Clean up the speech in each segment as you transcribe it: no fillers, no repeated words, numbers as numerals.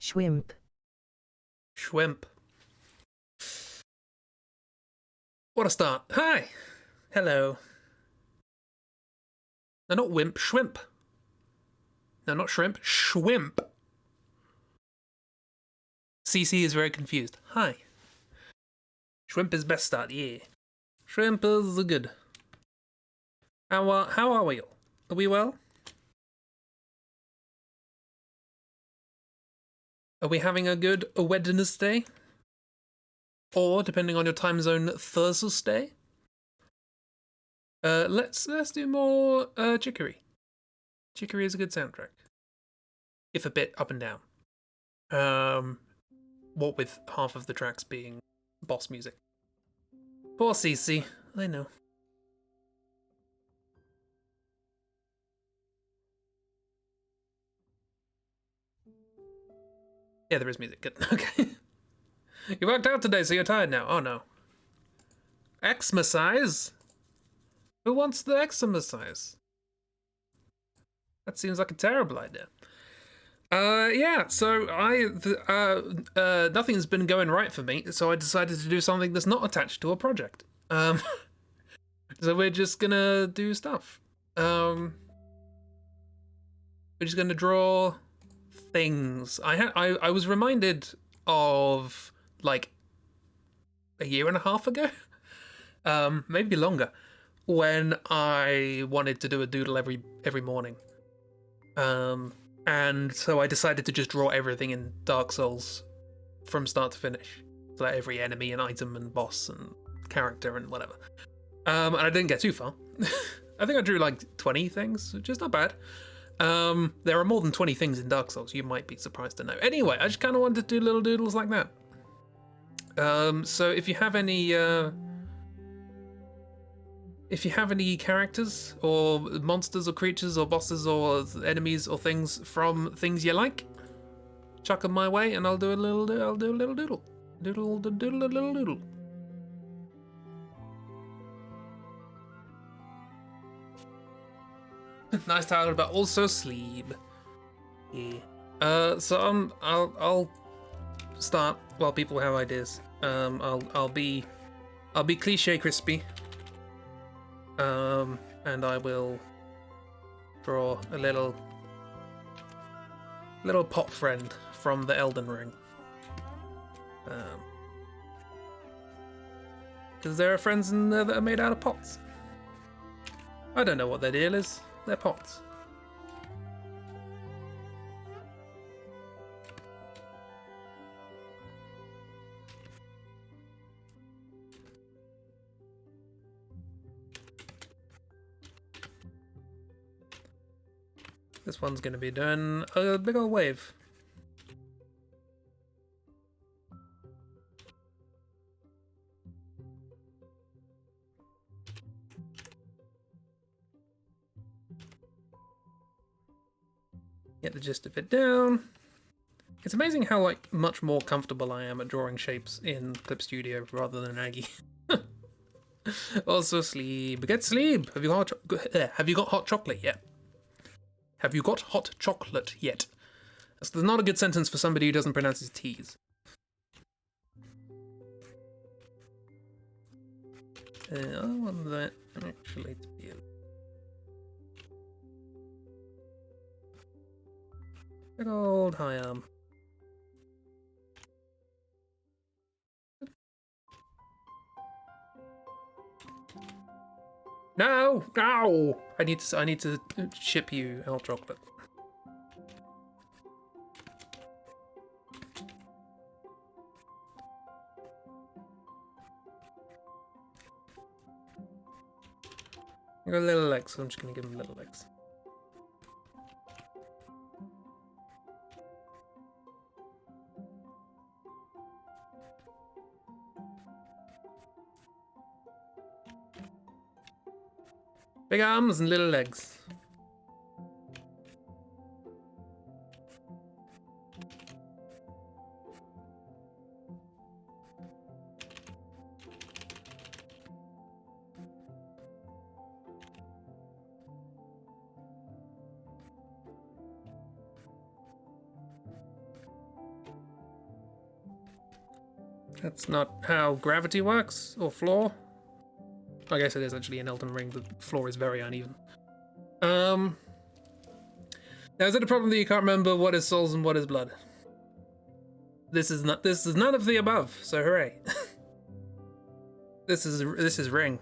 Shrimp. Shrimp. What a start. Hi. Hello. No, not wimp. Shrimp. No, not shrimp. Shrimp. CC is very confused. Hi. Shrimp is best start, yeah. Shrimp is good. How are we all? Are we well? Are we having a good Wednesday? Or, depending on your time zone, Thursday? Let's do more Chicory. Chicory is a good soundtrack. If a bit up and down. What with half of the tracks being boss music. Poor CC, I know. Yeah, there is music. Good. Okay. You worked out today, so you're tired now. Oh no. Exercise? Who wants the exercise? That seems like a terrible idea. Yeah, so nothing's been going right for me, so I decided to do something that's not attached to a project. So we're just gonna do stuff. We're just gonna draw things. I was reminded of like a year and a half ago, maybe longer, when I wanted to do a doodle every morning. And so I decided to just draw everything in Dark Souls from start to finish. So like every enemy and item and boss and character and whatever. And I didn't get too far. I think I drew like 20 things, which is not bad. There are more than 20 things in Dark Souls, you might be surprised to know. Anyway, I just kind of wanted to do little doodles like that. So if you have any characters or monsters or creatures or bosses or enemies or things from things you like, chuck them my way and I'll do a little doodle. Doodle. Nice title, but also sleep. Yeah. So I'll start while people have ideas. I'll be cliche crispy. And I will draw a little pot friend from the Elden Ring. Because there are friends in there that are made out of pots. I don't know what their deal is. They're pots. This one's going to be doing a big old wave. Get the gist of it down. It's amazing how like much more comfortable I am at drawing shapes in Clip Studio rather than Aggie. Also sleep. Get sleep. Have you got hot chocolate yet? Have you got hot chocolate yet? That's not a good sentence for somebody who doesn't pronounce his T's. I want that actually to be a big old high arm. No! I need to ship you hot chocolate. I got little legs, so I'm just gonna give him little legs. Big arms and little legs. That's not how gravity works, or floor. I guess it is actually in Elden Ring. The floor is very uneven. Now, is it a problem that you can't remember what is souls and what is blood? This is none of the above. So hooray! This is ring.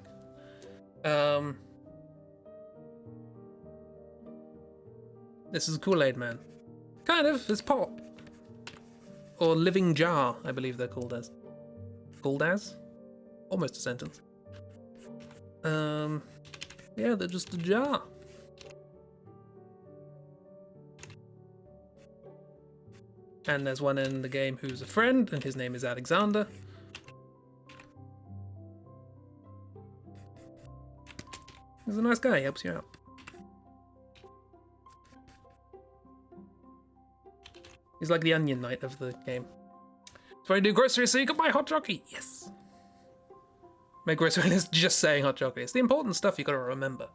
This is Kool-Aid Man. Kind of. It's pot. Or living jar, I believe they're called as. Called as? Almost a sentence. Yeah, they're just a jar. And there's one in the game who's a friend, and his name is Alexander. He's a nice guy, he helps you out. He's like the Onion Knight of the game. So I do groceries so you can buy hot chocolate. Yes. My grocery list just saying hot chocolate. It's the important stuff you gotta remember.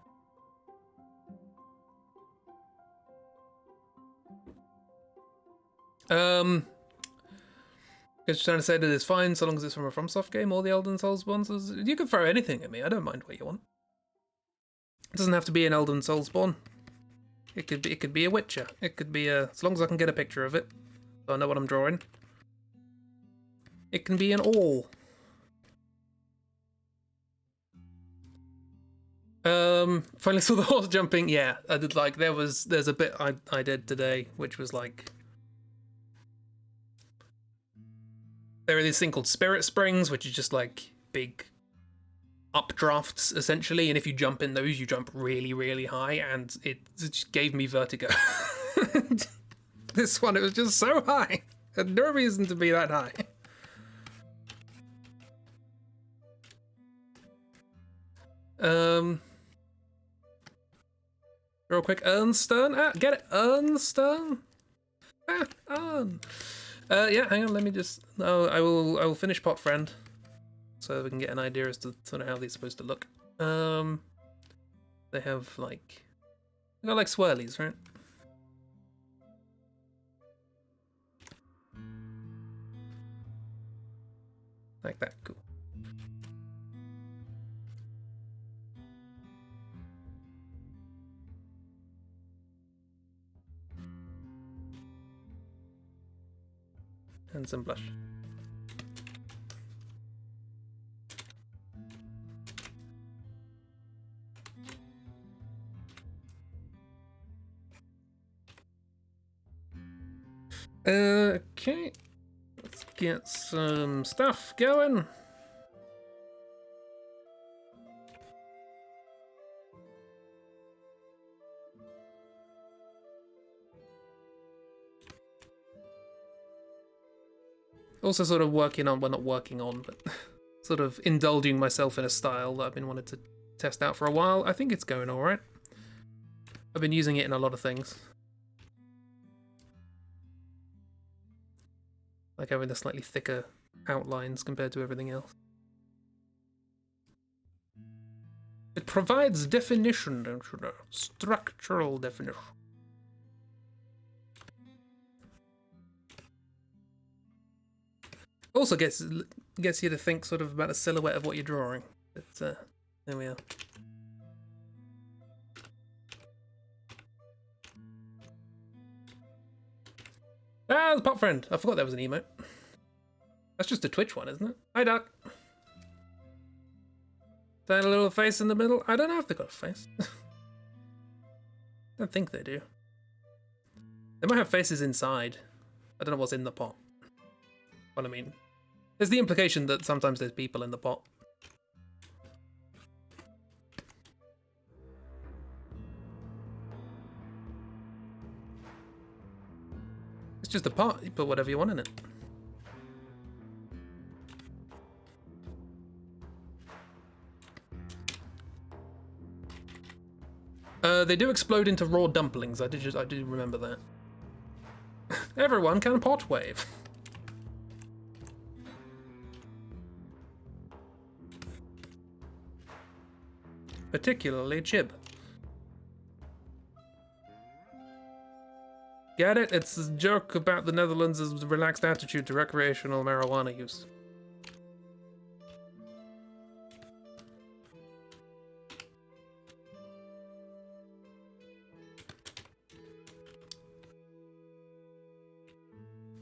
Just trying to say that it's fine so long as it's from a FromSoft game or the Elden Souls ones. You can throw anything at me. I don't mind what you want. It doesn't have to be an Elden Soulsborne. It could be a Witcher. It could be as long as I can get a picture of it, so I know what I'm drawing. It can be an all. Finally saw the horse jumping. Yeah, I did. Like there's a bit I did today, which was like there are these thing called spirit springs, which is just like big updrafts essentially, and if you jump in those, you jump really, really high, and it just gave me vertigo. This one, it was just so high. Had no reason to be that high. Real quick, Ernstern. Get it, Ernstern. Ern. Yeah, hang on. Let me just. Oh, I will finish Pot Friend, so we can get an idea as to sort of how these are supposed to look. They have like, they got like swirlies, right? Like that, cool. And some blush. Okay, let's get some stuff going. Also sort of working on, well, not working on, but sort of indulging myself in a style that I've been wanting to test out for a while. I think it's going all right. I've been using it in a lot of things. Like having the slightly thicker outlines compared to everything else. It provides definition, don't you know? Structural definition. Also gets you to think sort of about the silhouette of what you're drawing. It's there we are. Ah, the Pop Friend. I forgot that was an emote. That's just a Twitch one, isn't it? Hi, Duck. That little face in the middle. I don't know if they got a face. I don't think they do. They might have faces inside. I don't know what's in the pot. What I mean, there's the implication that sometimes there's people in the pot. It's just a pot. You put whatever you want in it. They do explode into raw dumplings. I do remember that. Everyone can pot wave. Particularly Chib. Get it? It's a joke about the Netherlands' relaxed attitude to recreational marijuana use.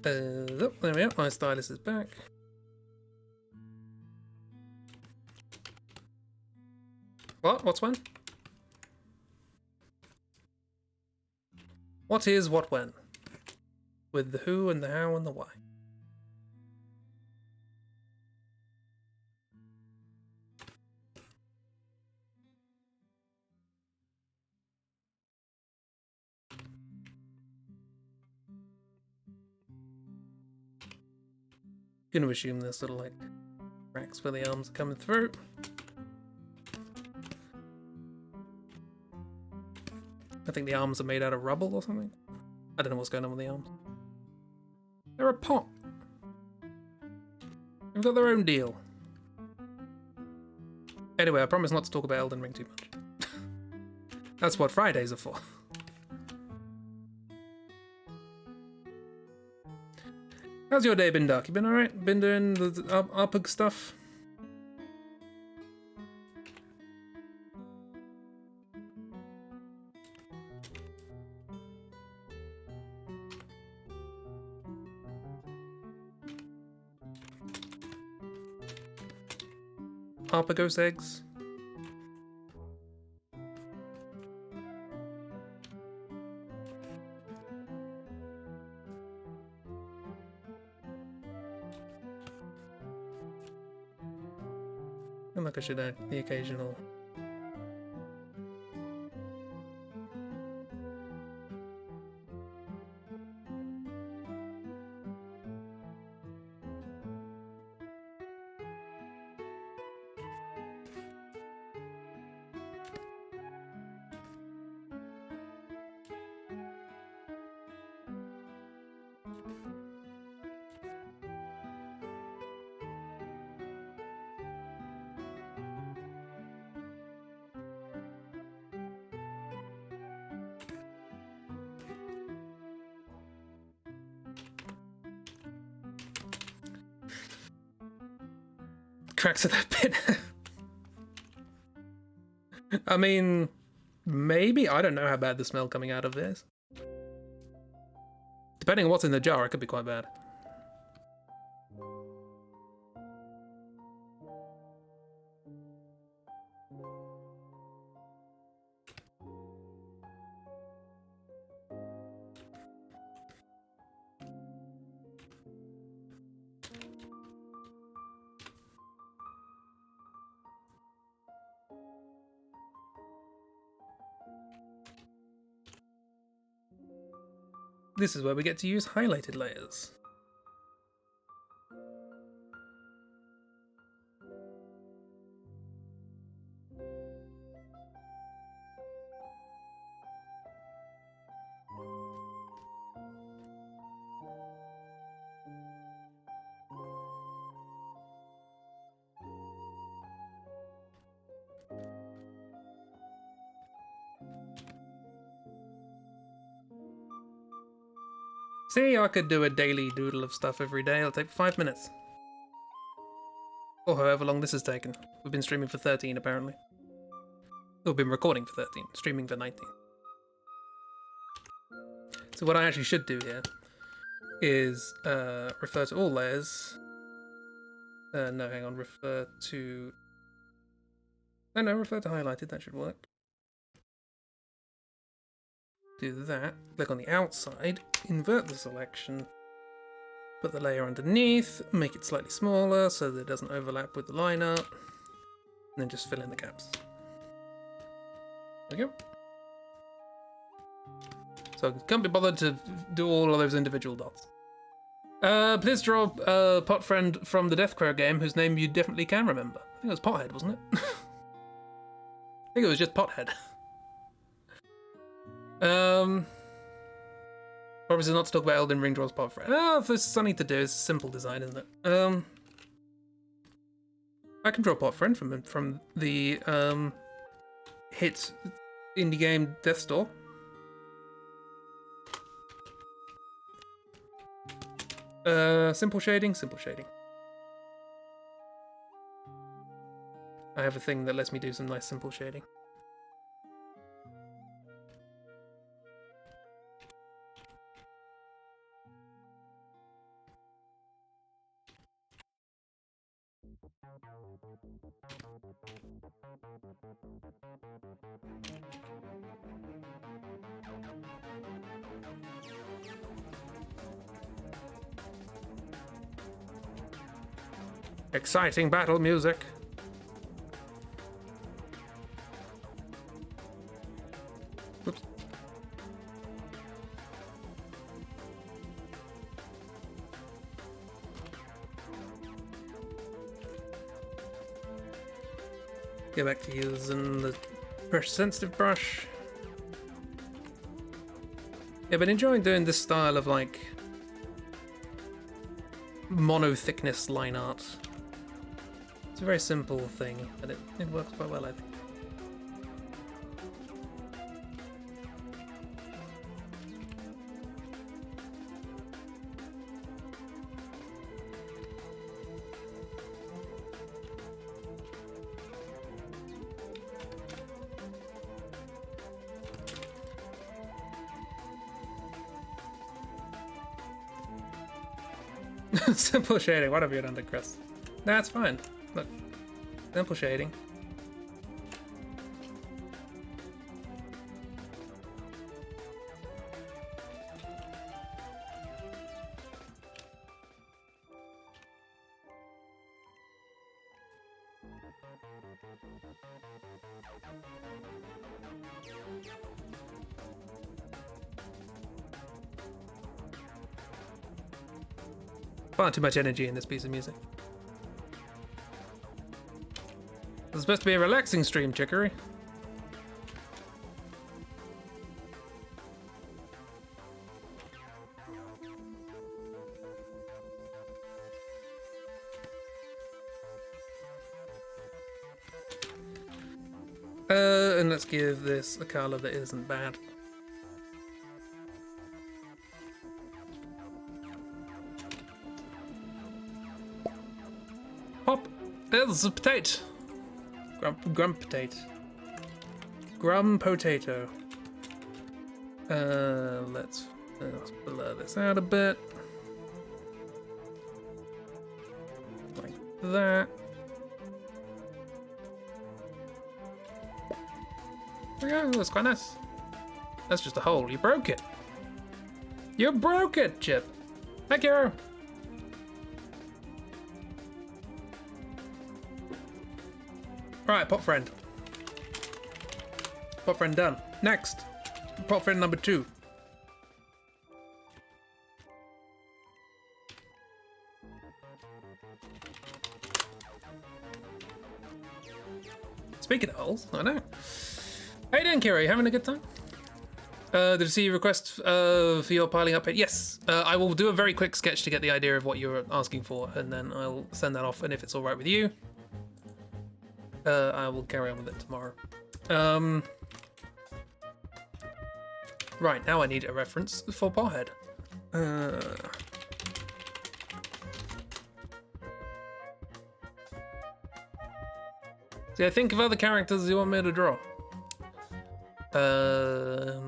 Oh, there we are. My stylus is back. What? What's when? What is what when? With the who and the how and the why. Gonna assume there's little like cracks where the arms are coming through. I think the arms are made out of rubble or something. I don't know what's going on with the arms. They're a pot. They've got their own deal. Anyway, I promise not to talk about Elden Ring too much. That's what Fridays are for. How's your day been, Dark? You been alright? Been doing the ARPG stuff? Arpagos eggs? I feel like I should add the occasional. Cracks of that pit. I mean, maybe. I don't know how bad the smell coming out of this. Depending on what's in the jar, it could be quite bad. This is where we get to use highlighted layers. See, I could do a daily doodle of stuff every day. It'll take 5 minutes. Or however long this has taken. We've been streaming for 13, apparently. We've been recording for 13, streaming for 19. So what I actually should do here is refer to all layers. No, hang on, refer to... No, refer to highlighted, that should work. Do that, click on the outside, invert the selection, put the layer underneath, make it slightly smaller so that it doesn't overlap with the lineup, and then just fill in the gaps. There we go. So I can't be bothered to do all of those individual dots. Please draw a pot friend from the Deathcrow game whose name you definitely can remember. I think it was Pothead, wasn't it? I think it was just Pothead. Promises not to talk about Elden Ring draws pot friend. Oh, there's something to do. It's a simple design, isn't it? I can draw pot friend from the hit indie game Death's Door. Simple shading, simple shading. I have a thing that lets me do some nice simple shading. Exciting battle music. Oops. Go back to using the pressure sensitive brush. Yeah, but enjoying doing this style of like mono thickness line art. It's a very simple thing, but it works quite well, I think. Simple shading, what have you done to Chris? That's fine. Look, simple shading. Far too much energy in this piece of music. It's supposed to be a relaxing stream, Chicory. And let's give this a color that isn't bad. Pop! There's a potato! Grum potato. Grum potato. Let's blur this out a bit. Like that. Yeah, that's quite nice. That's just a hole. You broke it. You broke it, Chip. Thank you. Right, pop friend. Pop friend done. Next, pop friend number 2. Speaking of holes, I know. How you doing, Kira? You having a good time? Did you see your request for your piling up? Yes, I will do a very quick sketch to get the idea of what you're asking for, and then I'll send that off, and if it's all right with you, I will carry on with it tomorrow. Right, now I need a reference for Parhead. See, I think of other characters you want me to draw. There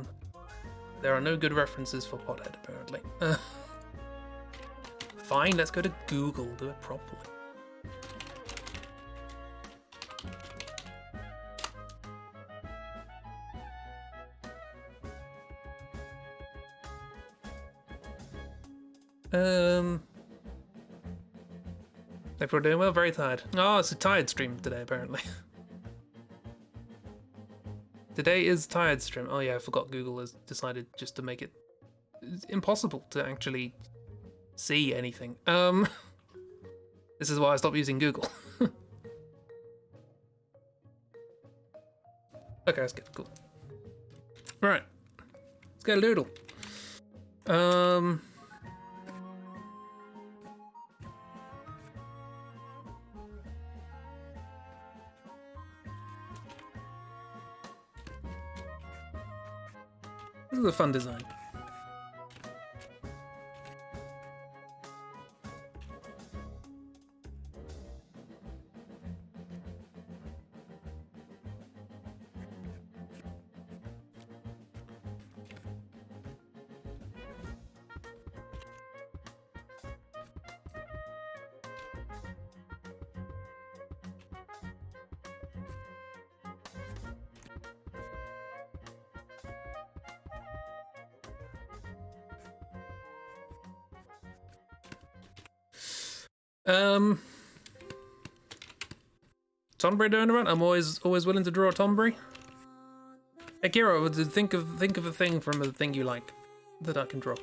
are no good references for Pothead, apparently. Fine, let's go to Google, do it properly. Hope we're doing well, very tired. Oh, it's a tired stream today, apparently. Today is tired stream. Oh yeah, I forgot Google has decided just to make it impossible to actually see anything. This is why I stopped using Google. Okay, that's good, cool. Right, let's get a doodle. This is a fun design. Tonberry doing a run. I'm always willing to draw a Tonberry. Hey Kiro, think of a thing from a thing you like that I can draw.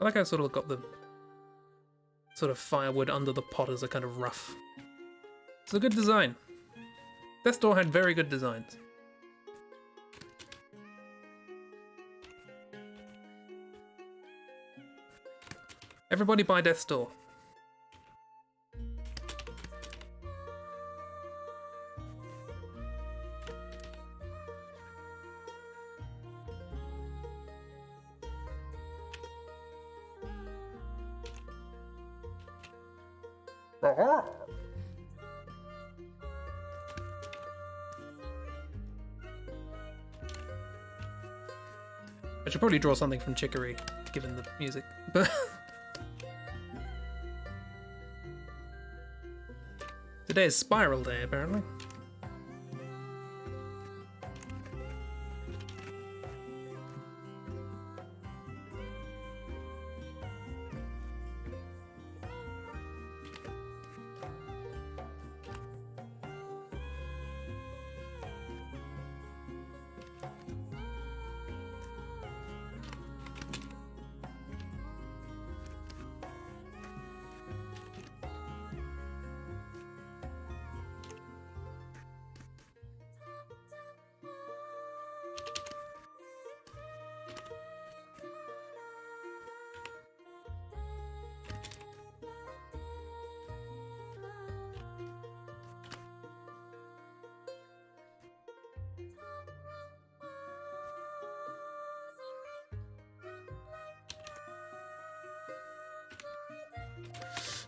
I like how I sort of got the sort of firewood under the pot as a kind of rough. It's a good design. Death's Door had very good designs. Everybody buy Death's Door. I should probably draw something from Chicory, given the music, but today is Spiral Day, apparently.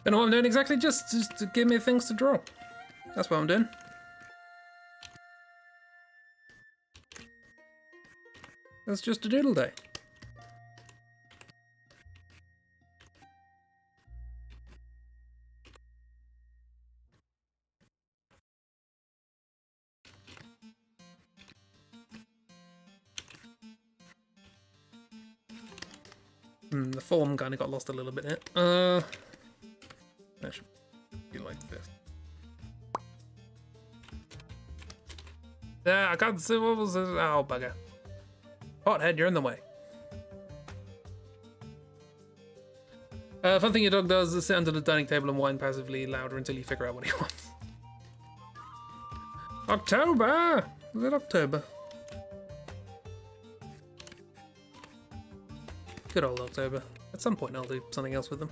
Don't know what I'm doing exactly, just to give me things to draw. That's what I'm doing. That's just a doodle day. The form kind of got lost a little bit here. That should be like this. Yeah, I can't see what was this. Oh, bugger. Pothead, you're in the way. Fun thing your dog does is sit under the dining table and whine passively louder until you figure out what he wants. October! Is it October? Good old October. At some point I'll do something else with them.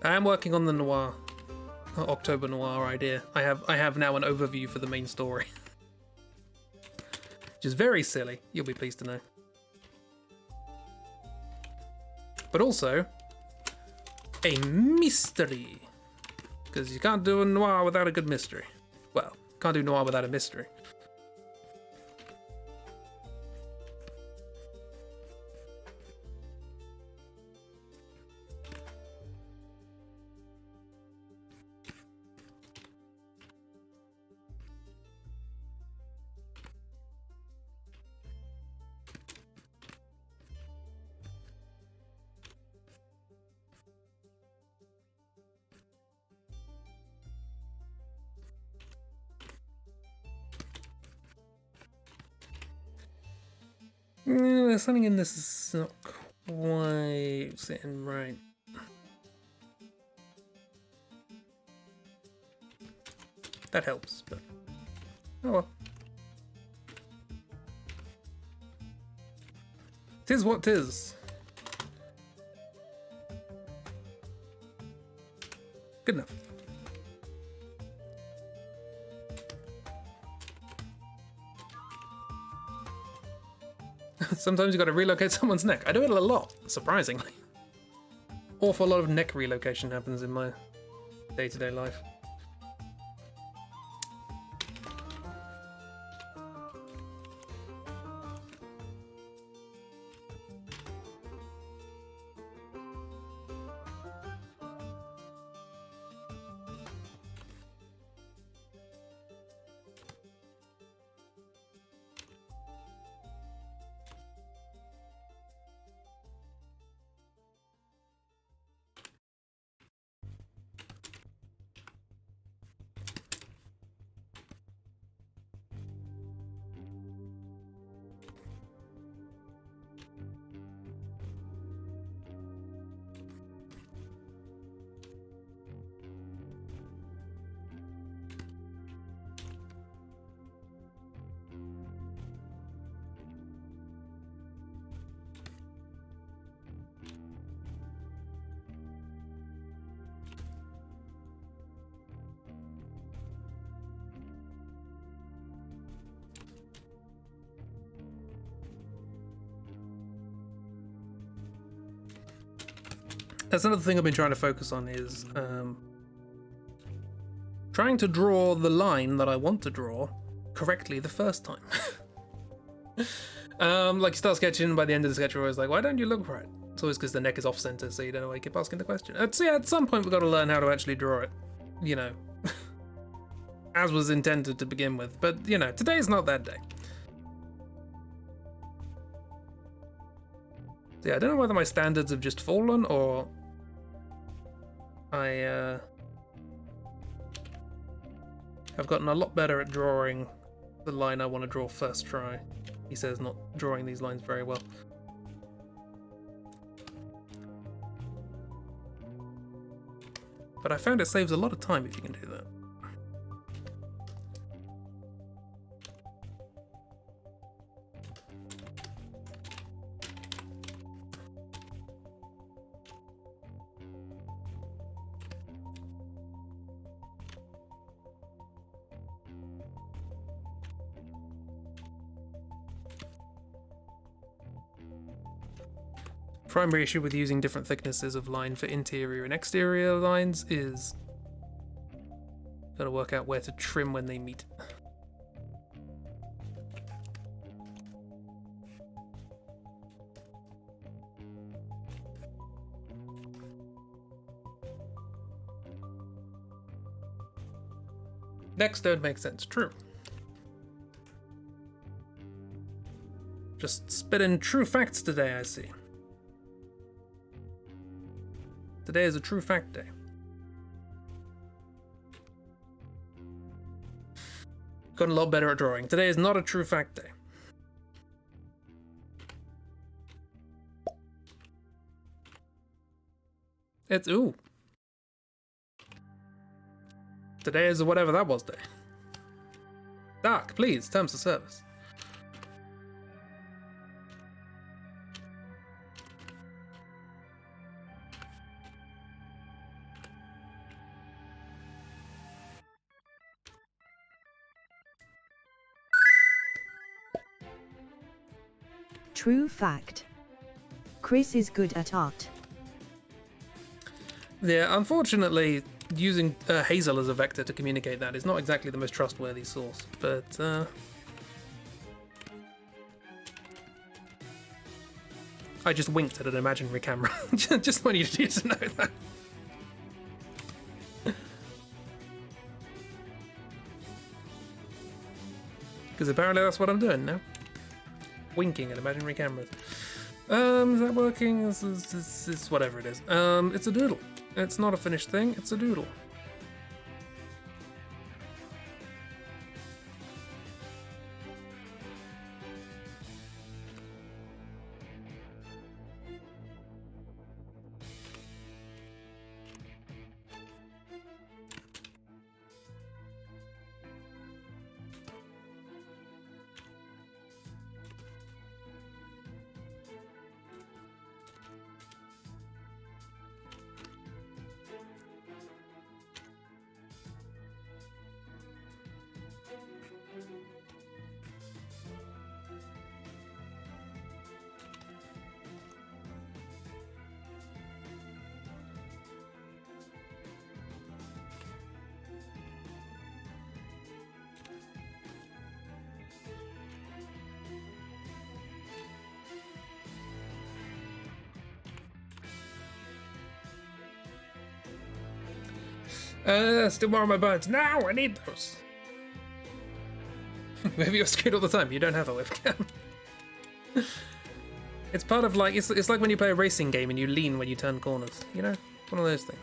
I am working on the noir, October noir idea. I have now an overview for the main story, which is very silly. You'll be pleased to know, but also a mystery, because you can't do a noir without a good mystery. Well, can't do noir without a mystery. There's something in this is not quite sitting right. That helps, but oh well. Tis what tis. Good enough. Sometimes you gotta relocate someone's neck. I do it a lot, surprisingly. Awful lot of neck relocation happens in my day-to-day life. That's another thing I've been trying to focus on is trying to draw the line that I want to draw correctly the first time. Like you start sketching, and by the end of the sketch, you're always like, why don't you look right? It's always because the neck is off center, so you don't know why you keep asking the question. So yeah, at some point we've got to learn how to actually draw it, you know, as was intended to begin with. But, you know, today is not that day. So yeah, I don't know whether my standards have just fallen or I've gotten a lot better at drawing the line I want to draw first try. He says not drawing these lines very well. But I found it saves a lot of time if you can do that. Primary issue with using different thicknesses of line for interior and exterior lines is gotta work out where to trim when they meet. Next don't make sense, true. Just spitting true facts today, I see. Today is a true fact day. Gotten a lot better at drawing. Today is not a true fact day. It's ooh. Today is a whatever that was day. Dark, please, terms of service. True fact. Chris is good at art. Yeah, unfortunately, using Hazel as a vector to communicate that is not exactly the most trustworthy source, but I just winked at an imaginary camera. Just wanted you to know that. Because apparently that's what I'm doing now. Winking at imaginary cameras. Is that working? This is whatever it is. It's a doodle. It's not a finished thing, it's a doodle. Still more on my bones. Now I need those. Maybe you're screwed all the time. You don't have a webcam. It's part of like it's like when you play a racing game and you lean when you turn corners. You know, one of those things.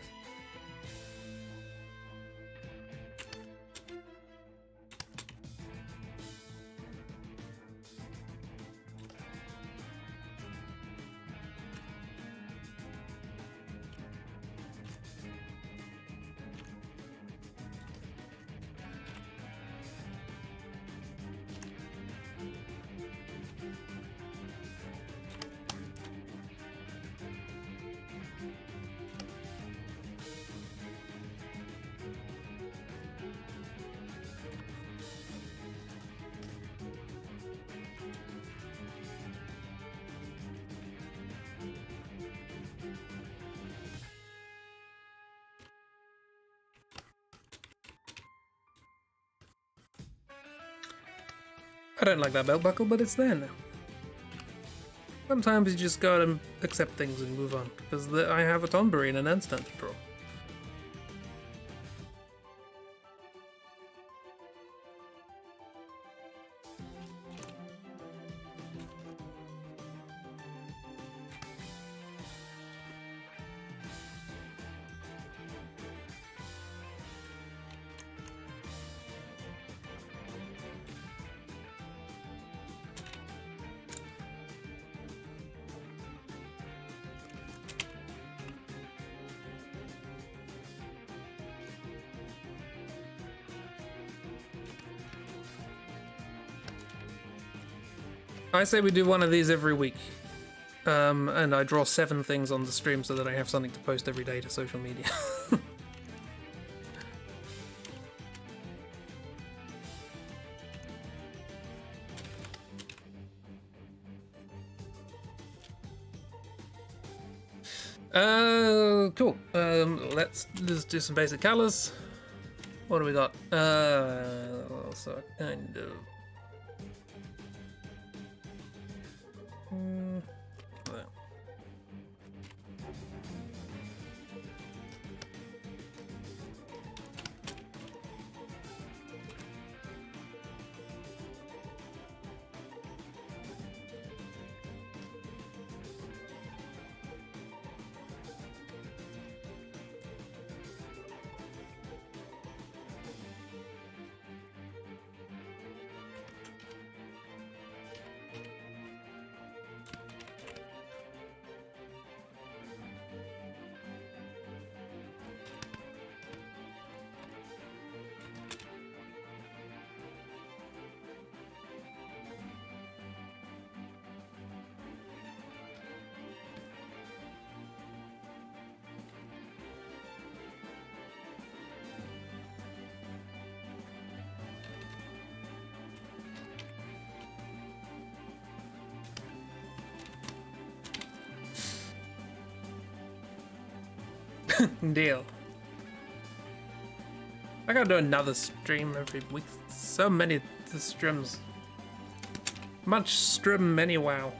don't like that belt buckle, but it's there now. Sometimes you just gotta accept things and move on, because I have a Tonberry and an Endstone to draw. I say we do one of these every week. And I draw 7 things on the stream so that I have something to post every day to social media. Cool. Let's do some basic colors. What do we got? So kind of. There. Deal. I gotta do another stream every week. So many streams. Much stream, many wow.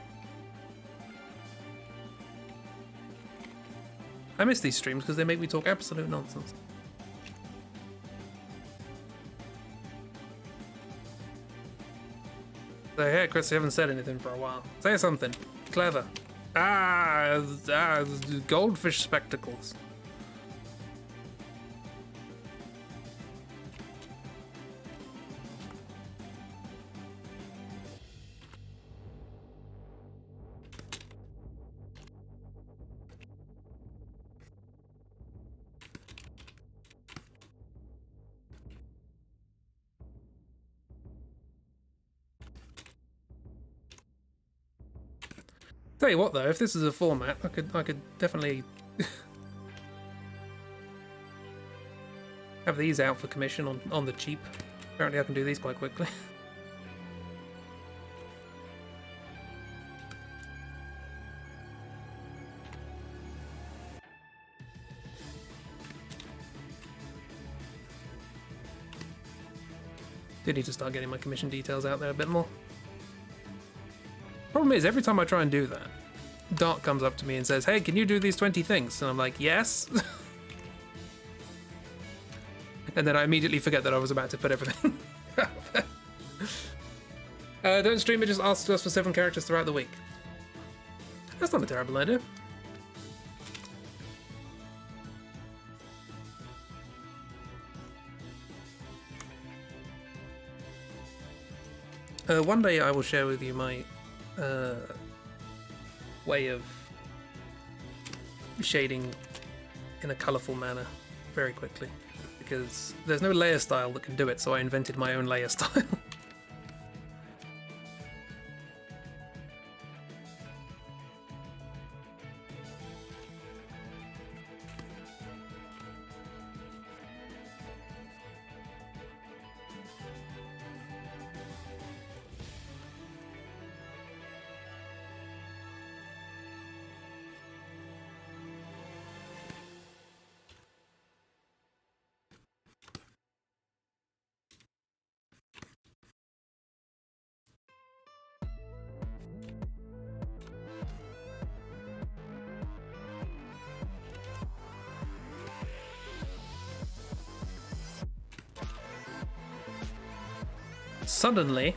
I miss these streams because they make me talk absolute nonsense. So, hey, Chris, you haven't said anything for a while. Say something. Clever. Goldfish spectacles. Tell you what though, if this is a format, I could definitely have these out for commission on the cheap. Apparently I can do these quite quickly. Do need to start getting my commission details out there a bit more. Problem is, every time I try and do that, Dart comes up to me and says, hey, can you do these 20 things? And I'm like, yes. And then I immediately forget that I was about to put everything out there. Don't stream it, just ask us for 7 characters throughout the week. That's not a terrible idea. One day I will share with you my way of shading in a colourful manner very quickly, because there's no layer style that can do it, so I invented my own layer style. suddenly,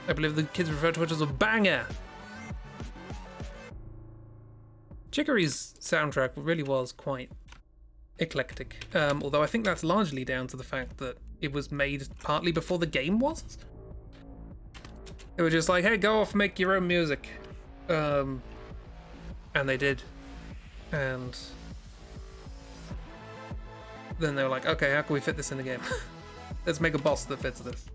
I believe the kids refer to it as a banger. Chicory's soundtrack really was quite eclectic, although I think that's largely down to the fact that it was made partly before the game was. It was just like, hey, go off, make your own music. And they did. And then they were like, okay, how can we fit this in the game? Let's make a boss that fits this.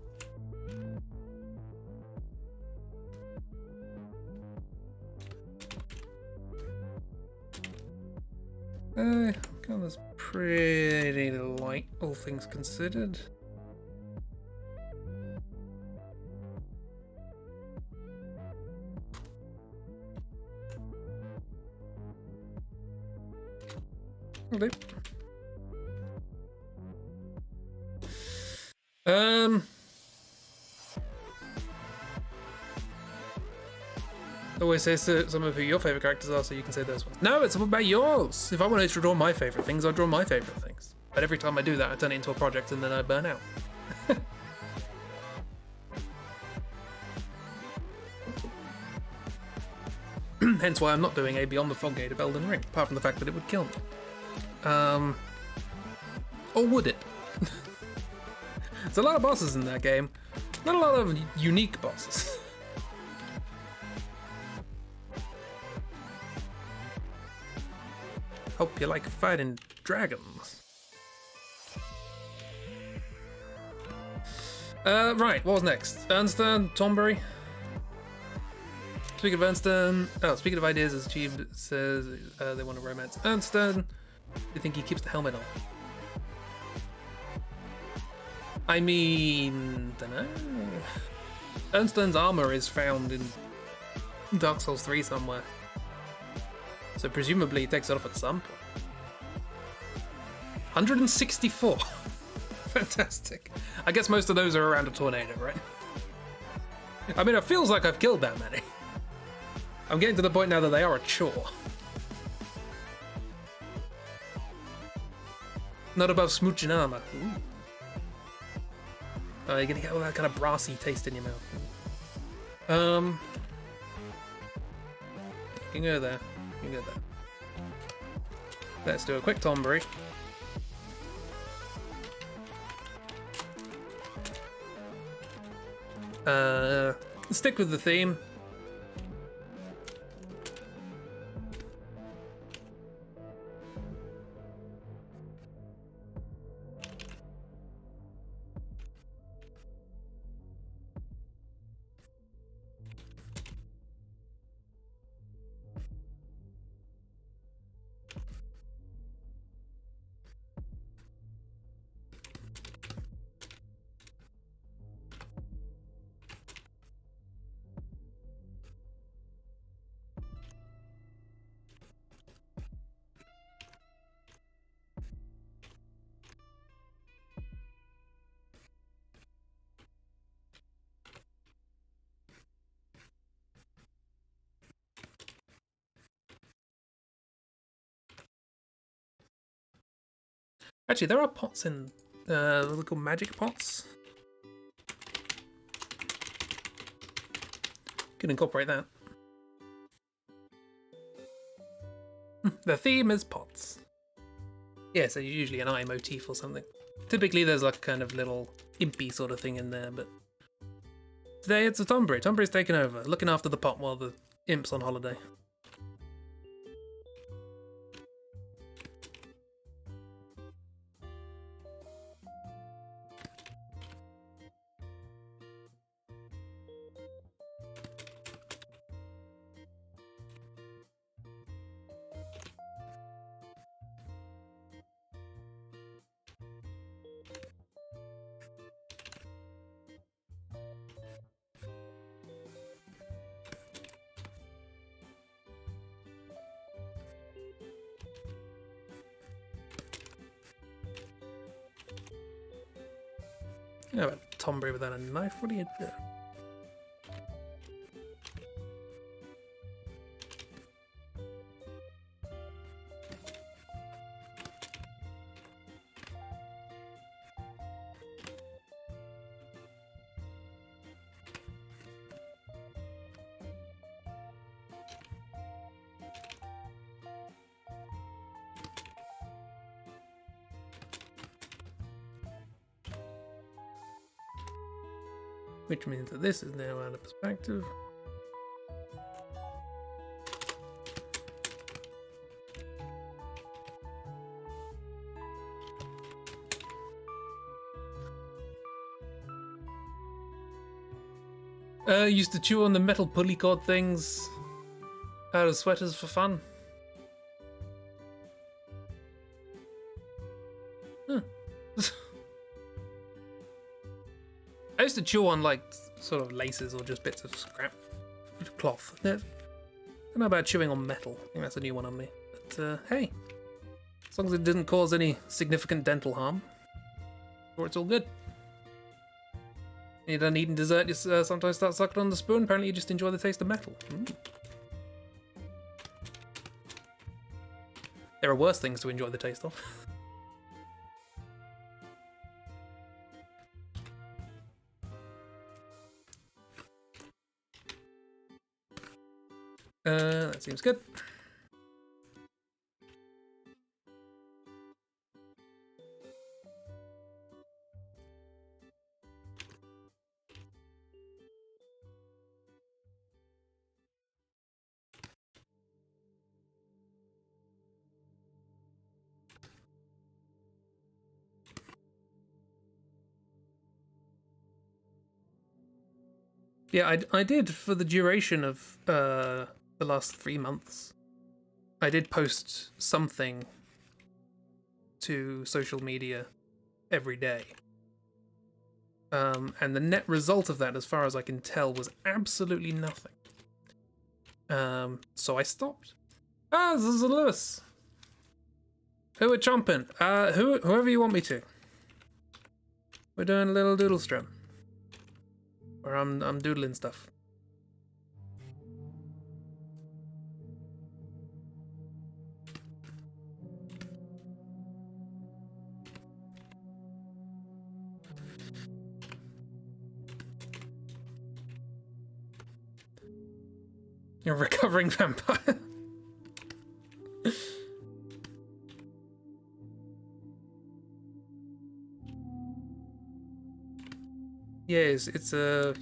Color's pretty light, all things considered. Okay. Always say some of who your favorite characters are, so you can say those ones. No, it's about yours. If I wanted to draw my favorite things, I'd draw my favorite things. But every time I do that, I turn it into a project and then I burn out. Hence why I'm not doing a Beyond the Foggate of Elden Ring, apart from the fact that it would kill me. Or would it? There's a lot of bosses in that game. Not a lot of unique bosses. Hope you like fighting dragons. Right, what was next? Ernstern, Tombury. Speaking of Ernstern, speaking of ideas as achieved, it says they want to romance Ernstern. Do you think he keeps the helmet on? I mean, dunno. Ernstern's armor is found in Dark Souls 3 somewhere. So presumably he takes it off at some point. 164. Fantastic. I guess most of those are around a tornado, right? I mean, it feels like I've killed that many. I'm getting to the point now that they are a chore. Not above smooching armor. Ooh. Oh, you're gonna get all that kind of brassy taste in your mouth. You can go there. You can go there. Let's do a quick Tombury. Stick with the theme. Actually, there are pots in little magic pots. Can incorporate that. The theme is pots. Yeah, so usually an eye motif or something. Typically there's like a kind of little impy sort of thing in there, but today it's a Tombury. Tombury's taken over, looking after the pot while the imp's on holiday. How about Tombury without a knife? What do you do? which means that this is now out of perspective. Used to chew on the metal pulley cord things out of sweaters for fun. Huh. I used to chew on like sort of laces or just bits of scrap cloth. I don't know about chewing on metal. I think that's a new one on me. But hey, as long as it didn't cause any significant dental harm, or it's all good. You done eating dessert, you sometimes start sucking on the spoon. Apparently you just enjoy the taste of metal. There are worse things to enjoy the taste of. That seems good. Yeah, I did for the duration of the last 3 months. I did post something to social media every day. And the net result of that, as far as I can tell, was absolutely nothing. So I stopped. Ah, this is Lewis. Who are chomping? Whoever you want me to. We're doing a little doodle strum. Where I'm doodling stuff. You're a recovering vampire. Yes, it's a,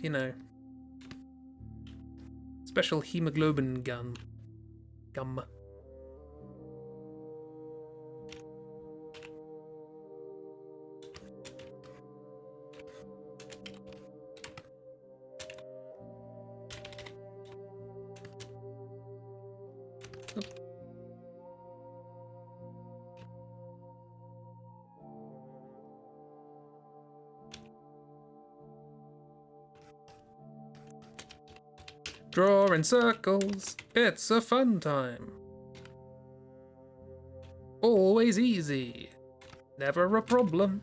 special hemoglobin gum. Draw in circles, it's a fun time. Always easy, never a problem.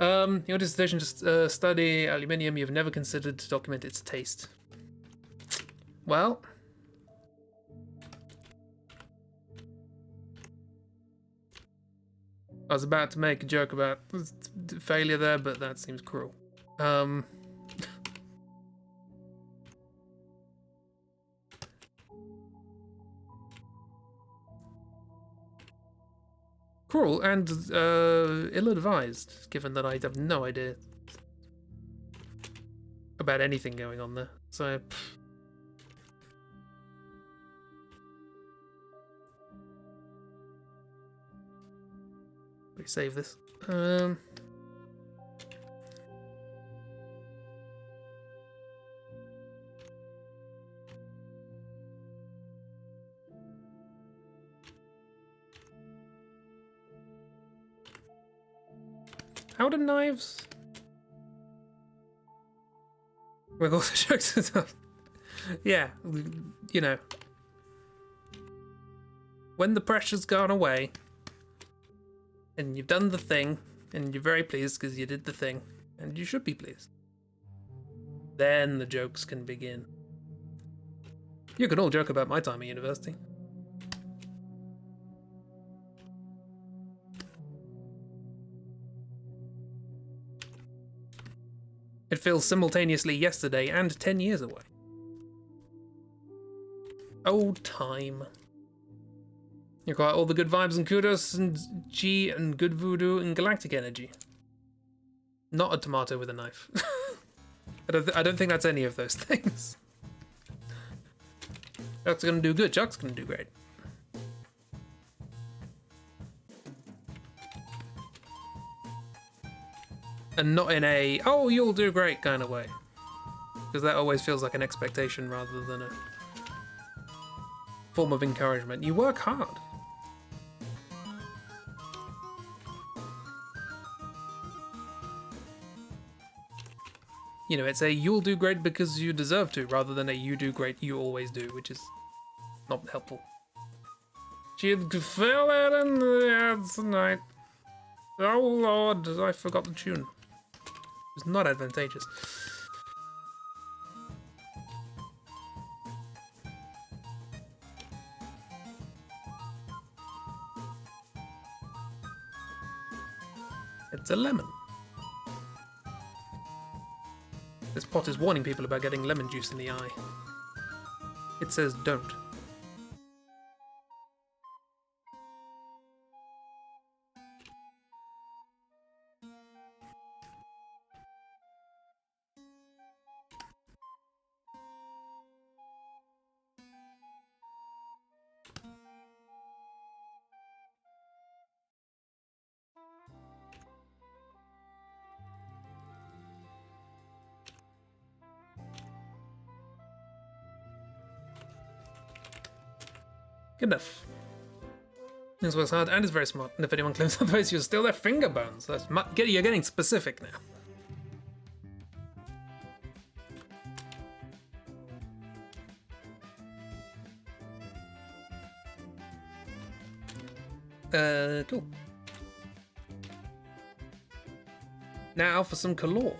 Your dissertation to study aluminium you've never considered to document its taste. Well, I was about to make a joke about failure there, but that seems cruel. Cruel and ill-advised, given that I have no idea about anything going on there. So, we save this. How do knives? With all the jokes and stuff. Yeah, when the pressure's gone away, and you've done the thing, and you're very pleased because you did the thing, and you should be pleased, then the jokes can begin. You can all joke about my time at university. It feels simultaneously yesterday and 10 years away. Old time. You got all the good vibes and kudos and G and good voodoo and galactic energy. Not a tomato with a knife. I don't think that's any of those things. Chuck's gonna do good. Chuck's gonna do great. And not in a, oh, you'll do great kind of way. Because that always feels like an expectation rather than a form of encouragement. You work hard. You know, it's a you'll do great because you deserve to, rather than a you do great, you always do, which is not helpful. She fell out in the air tonight. Oh Lord, I forgot the tune. It's not advantageous. It's a lemon. This pot is warning people about getting lemon juice in the eye. It says don't. Good enough. This works hard and is very smart, and if anyone claims otherwise, you'll steal their finger bones. That's you're getting specific now. Cool. Now for some color.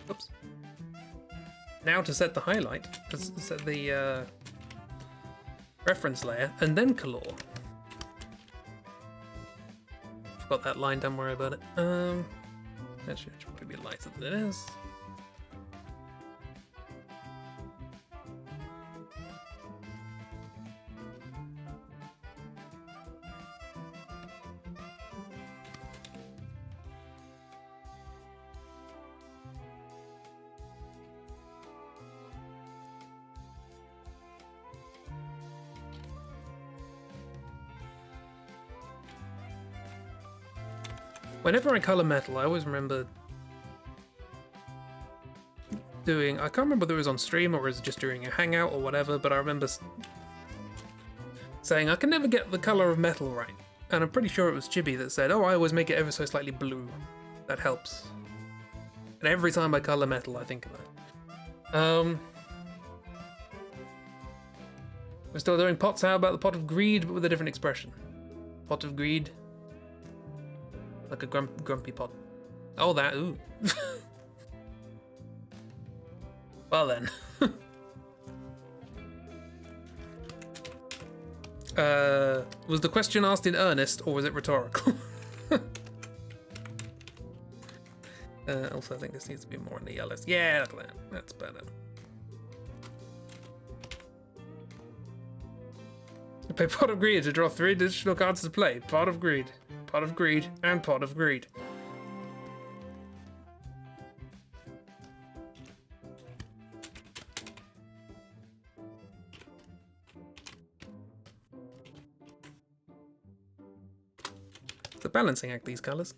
Oops. Now to set the highlight, set the reference layer, and then color. Forgot that line, don't worry about it. That should probably be lighter than it is. Whenever I color metal, I always remember doing, I can't remember whether it was on stream or it was just during a hangout or whatever, but I remember saying I can never get the color of metal right. And I'm pretty sure it was Chibi that said, oh, I always make it ever so slightly blue. That helps. And every time I color metal, I think of that. We're still doing pots. How about the pot of greed, but with a different expression? Pot of greed. Like a grumpy pot. Oh, that, ooh. Well then. Was the question asked in earnest, or was it rhetorical? Also, I think this needs to be more in the yellows. Yeah, look at that. That's better. Play Pot of Greed to draw 3 additional cards to play. Pot of Greed. Pot of Greed, and Pot of Greed. It's a balancing act, these colours.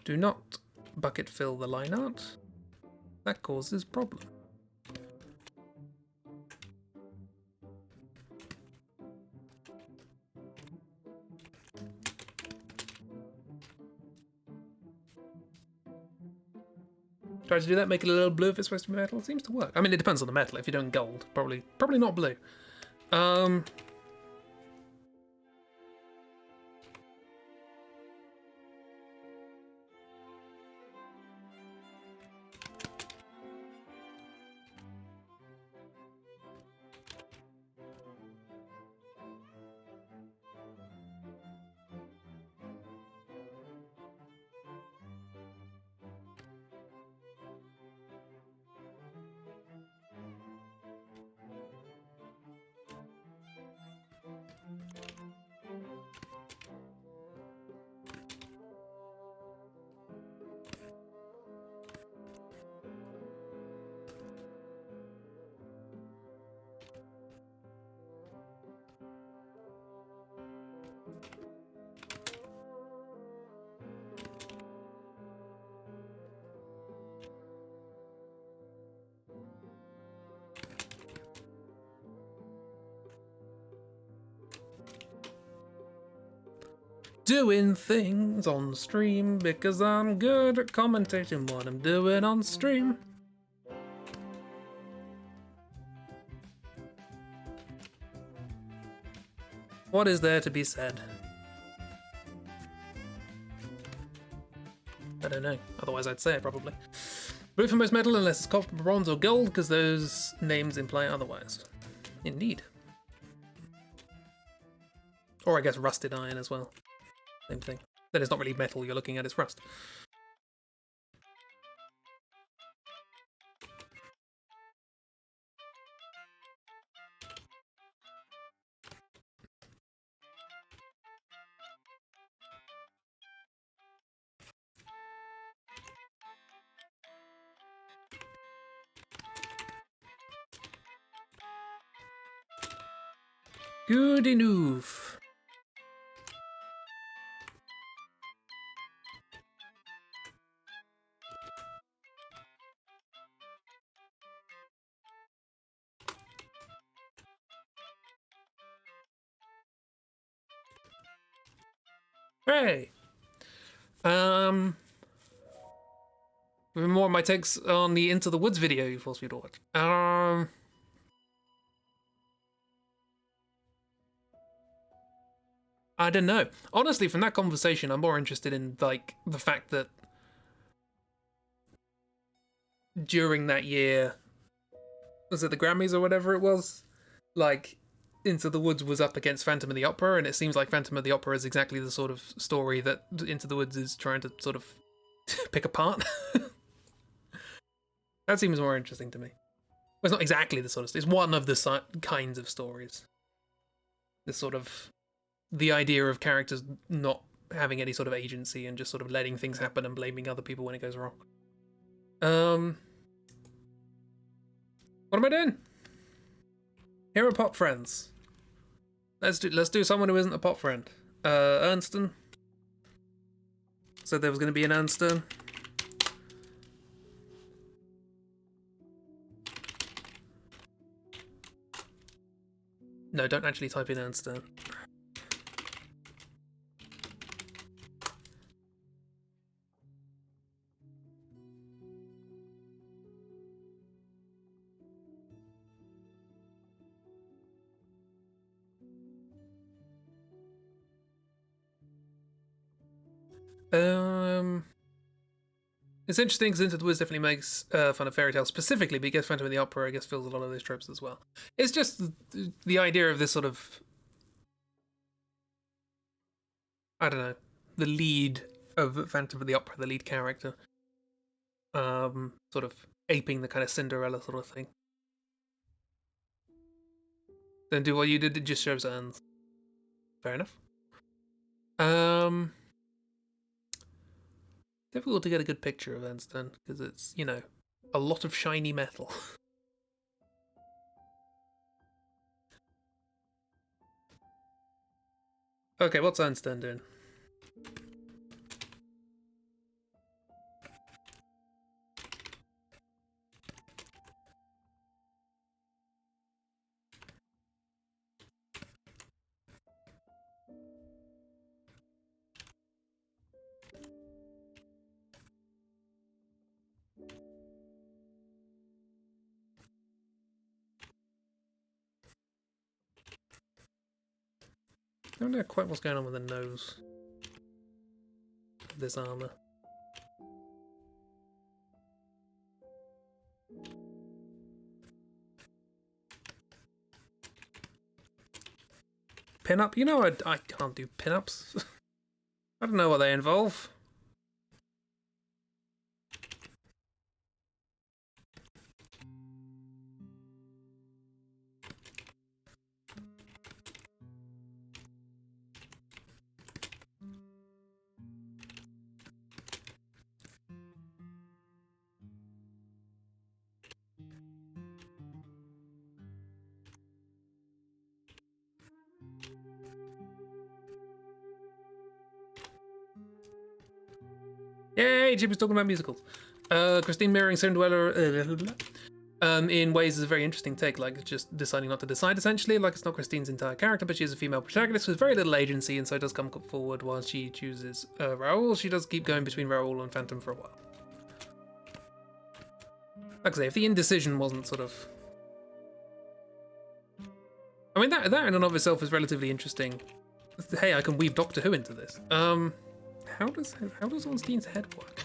Do not bucket fill the line art. That causes problem. Try to do that, make it a little blue if it's supposed to be metal. It seems to work. I mean, it depends on the metal. If you're doing gold, probably not blue. Doing things on stream because I'm good at commentating what I'm doing on stream. What is there to be said? I don't know, otherwise I'd say it probably. Blue for most metal unless it's copper, bronze or gold because those names imply otherwise. Indeed. Or I guess rusted iron as well. Same thing. Then it's not really metal you're looking at, it's rust. Good enough. Hey! More of my takes on the Into the Woods video you forced me to watch. I don't know. Honestly, from that conversation, I'm more interested in, like, the fact that during that year, was it the Grammys or whatever it was? Like, Into the Woods was up against Phantom of the Opera, and it seems like Phantom of the Opera is exactly the sort of story that Into the Woods is trying to sort of pick apart. That seems more interesting to me. Well, it's not exactly the sort of. It's one of the kinds of stories. This sort of the idea of characters not having any sort of agency and just sort of letting things happen and blaming other people when it goes wrong. What am I doing? Here are pop friends. Let's do someone who isn't a pop friend. Ernston. Said there was going to be an Ernston. No, don't actually type in Ernston. It's interesting because Into the Woods definitely makes fun of fairy tales specifically, but I guess Phantom of the Opera, I guess, fills a lot of those tropes as well. It's just the idea of this sort of, I don't know, the lead of Phantom of the Opera, the lead character, sort of aping the kind of Cinderella sort of thing. Then do what you did, it just shows ends. Fair enough. Difficult to get a good picture of Einstein because it's, you know, a lot of shiny metal. Okay, what's Einstein doing? I don't know quite what's going on with the nose of this armor. Pin-up? You know, I can't do pin-ups. I don't know what they involve. Yay, Chip is talking about musicals. Christine mirroring Cinderella in ways is a very interesting take, like just deciding not to decide essentially. Like it's not Christine's entire character, but she is a female protagonist with very little agency, and so does come forward while she chooses Raoul. She does keep going between Raoul and Phantom for a while. Like I say, if the indecision wasn't sort of... I mean, that in and of itself is relatively interesting. Hey, I can weave Doctor Who into this. How does Ornstein's head work?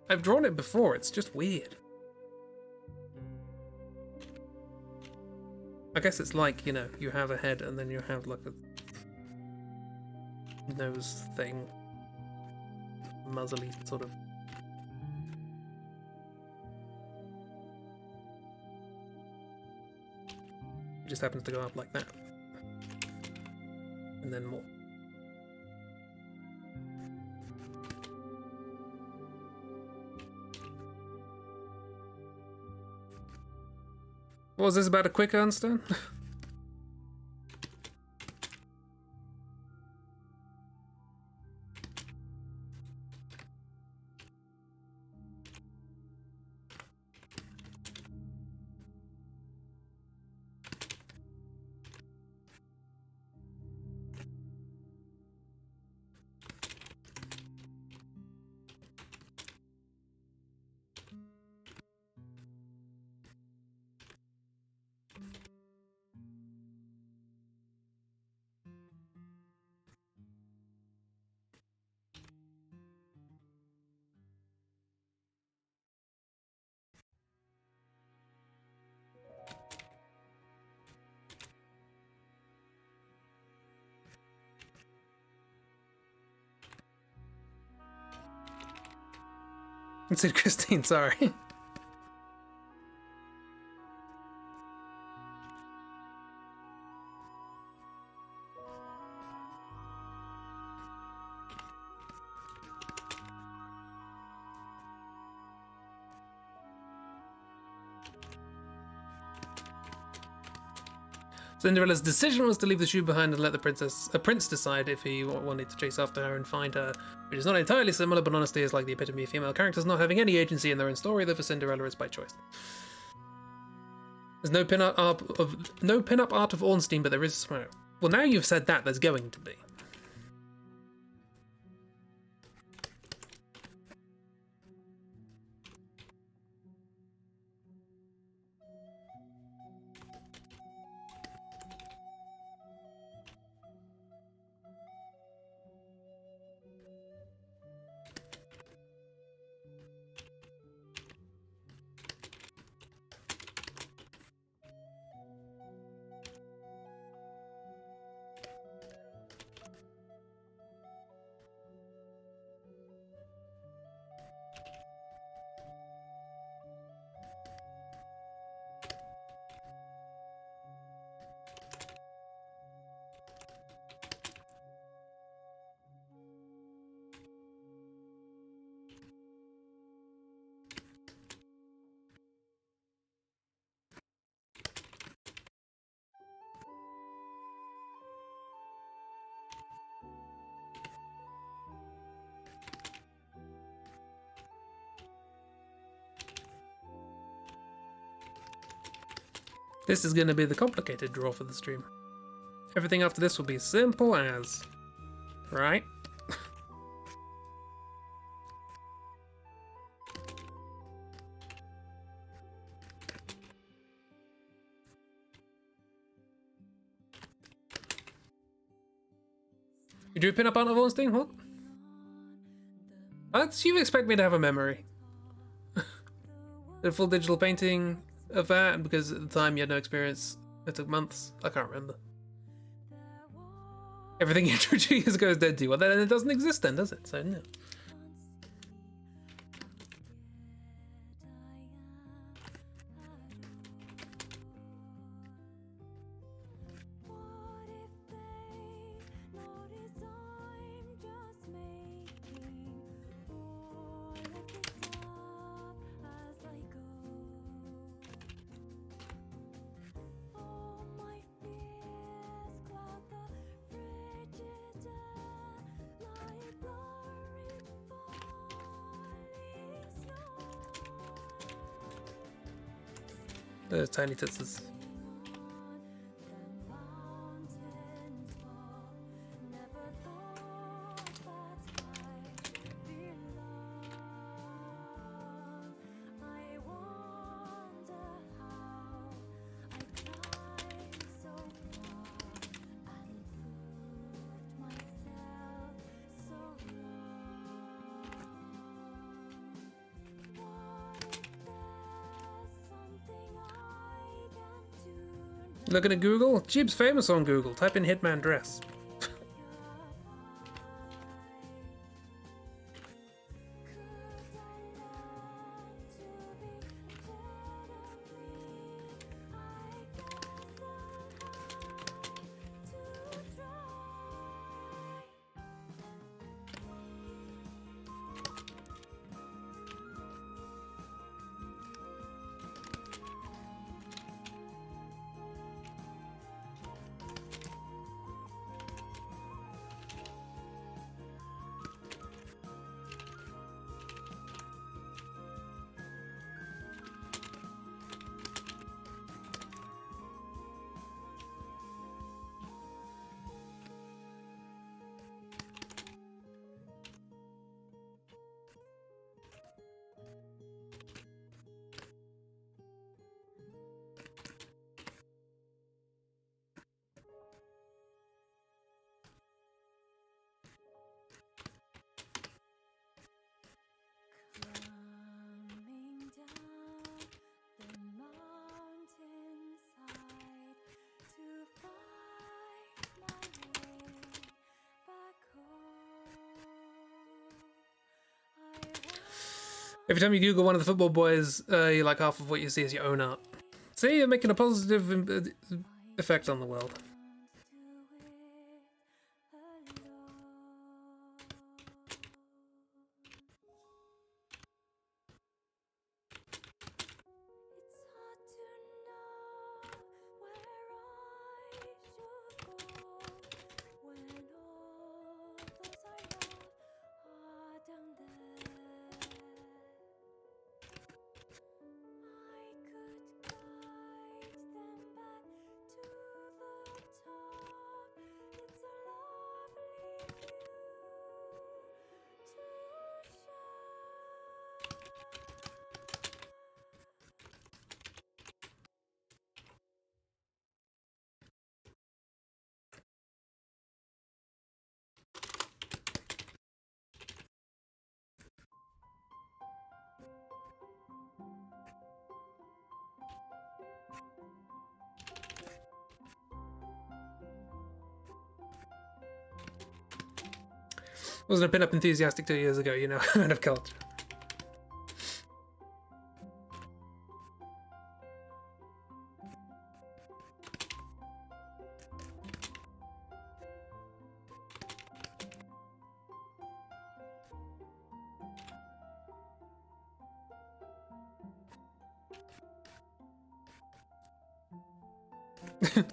I've drawn it before, it's just weird. I guess it's like, you know, you have a head and then you have like a nose thing. Muzzly sort of. It just happens to go up like that. And then more. What was this about a quick Ernstone? I said Christine, sorry. Cinderella's decision was to leave the shoe behind and let the prince decide if he wanted to chase after her and find her, which is not entirely similar, but honestly is like the epitome of female characters not having any agency in their own story, though for Cinderella it's by choice. There's no pin-up art of Ornstein, but there is... Well, now you've said that, there's going to be. This is going to be the complicated draw for the stream. Everything after this will be simple as... Right? You drew a pin-up art of Ornstein? What? You expect me to have a memory. A full digital painting of that, and because at the time you had no experience, it took months. I can't remember. Everything you drew 2 years ago is dead to you. Well, then it doesn't exist then, does it? So, no. There's tiny tits. Looking at Google? Jeep's famous on Google. Type in Hitman dress. Every time you Google one of the football boys, you like half of what you see is your own art. See, you're making a positive effect on the world. Wasn't a pin-up enthusiastic 2 years ago, you know, out of culture.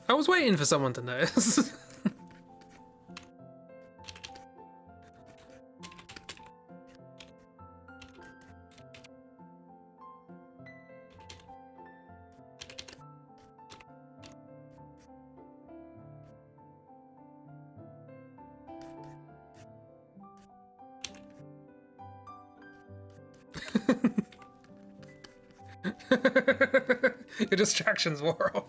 I was waiting for someone to notice. Your distractions wore off.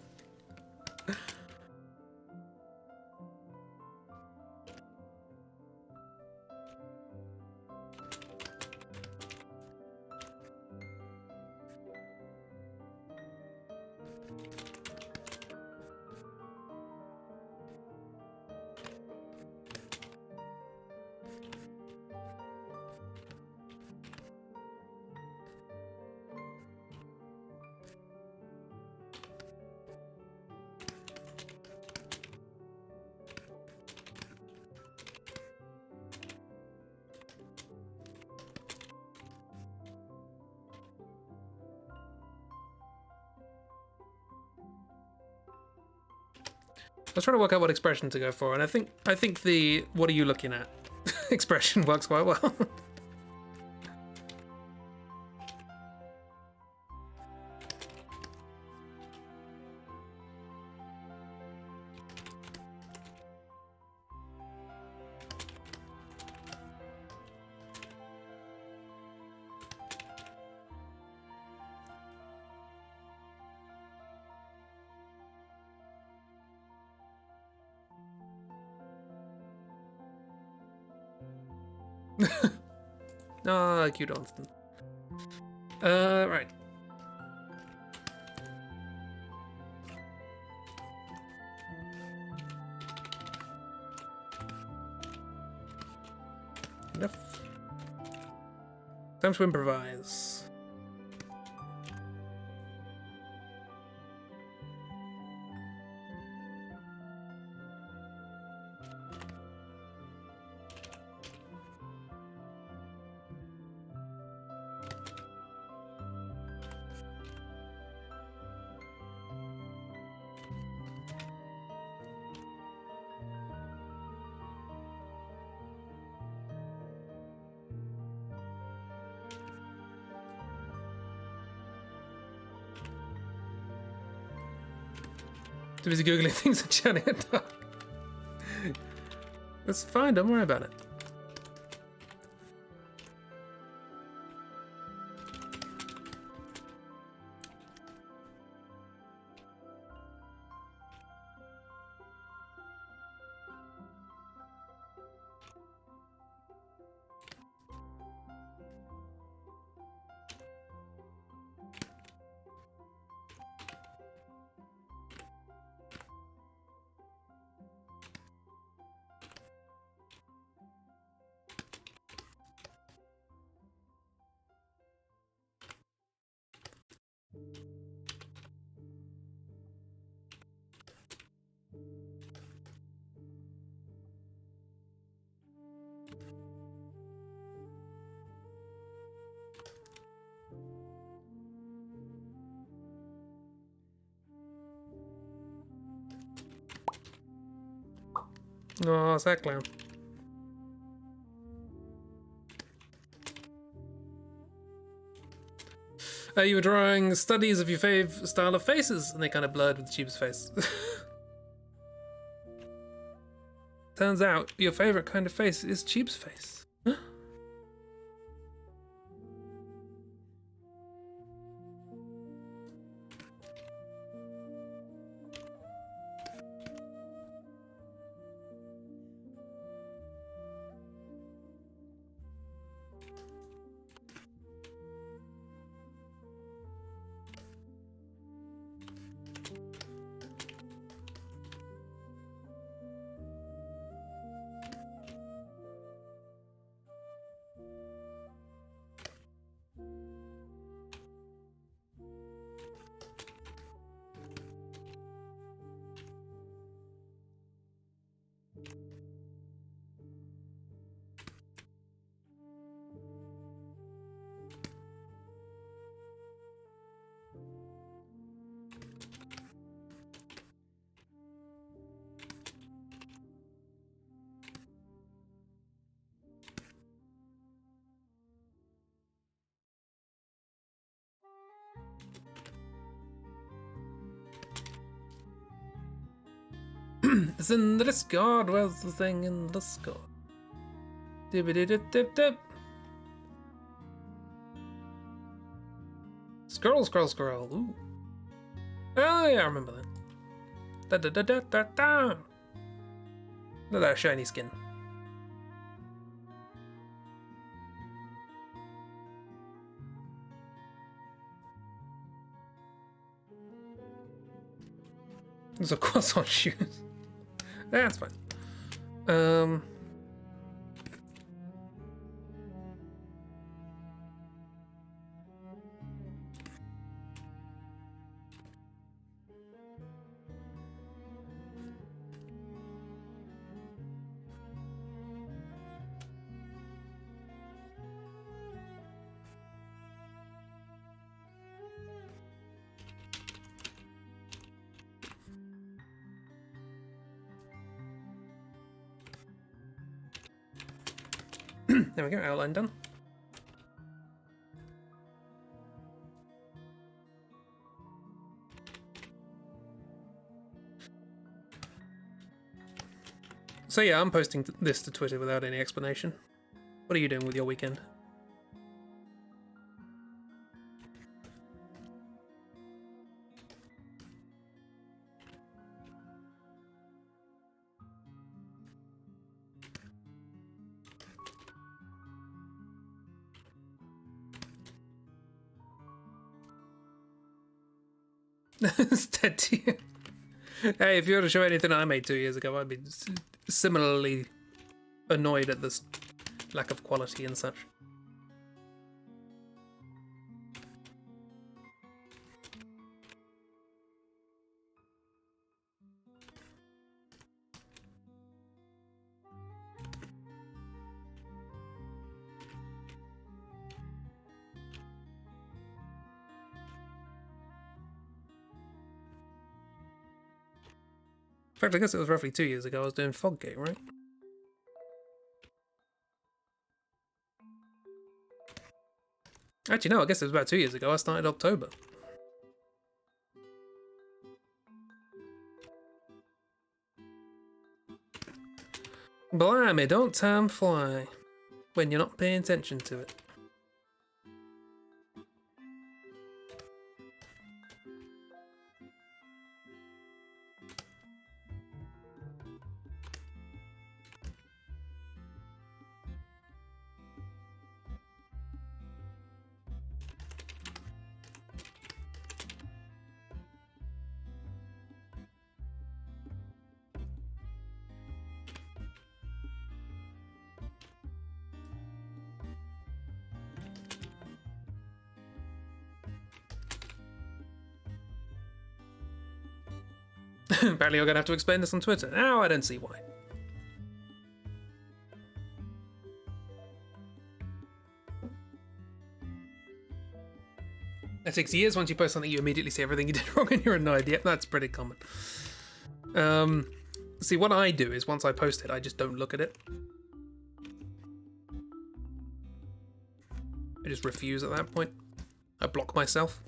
I was trying to work out what expression to go for, and I think the "what are you looking at" expression works quite well. Ah, cute Onston. Right. Enough. Time to improvise. Too busy googling things and chatting at dark. That's fine, don't worry about it. Oh, it's that clown. You were drawing studies of your fave style of faces, and they kind of blurred with Cheap's face. Turns out your favorite kind of face is Cheap's face. It's in the Discord. Where's the thing in the Discord? Dip. Scroll. Ooh. Oh yeah, I remember that. Da. Look at that shiny skin. There's a croissant shoes. That's fine. There we go, outline done. So yeah, I'm posting this to Twitter without any explanation. What are you doing with your weekend? It's dead to you. Hey, if you were to show anything I made 2 years ago, I'd be similarly annoyed at this lack of quality and such. In fact, I guess it was roughly 2 years ago I was doing Foggate, right? Actually, no, I guess it was about 2 years ago. I started October. Blimey, don't time fly when you're not paying attention to it. Apparently, you're gonna have to explain this on Twitter. Now I don't see why. It takes years once you post something, you immediately see everything you did wrong and you're annoyed. Yep, that's pretty common. See, what I do is once I post it, I just don't look at it. I just refuse at that point. I block myself.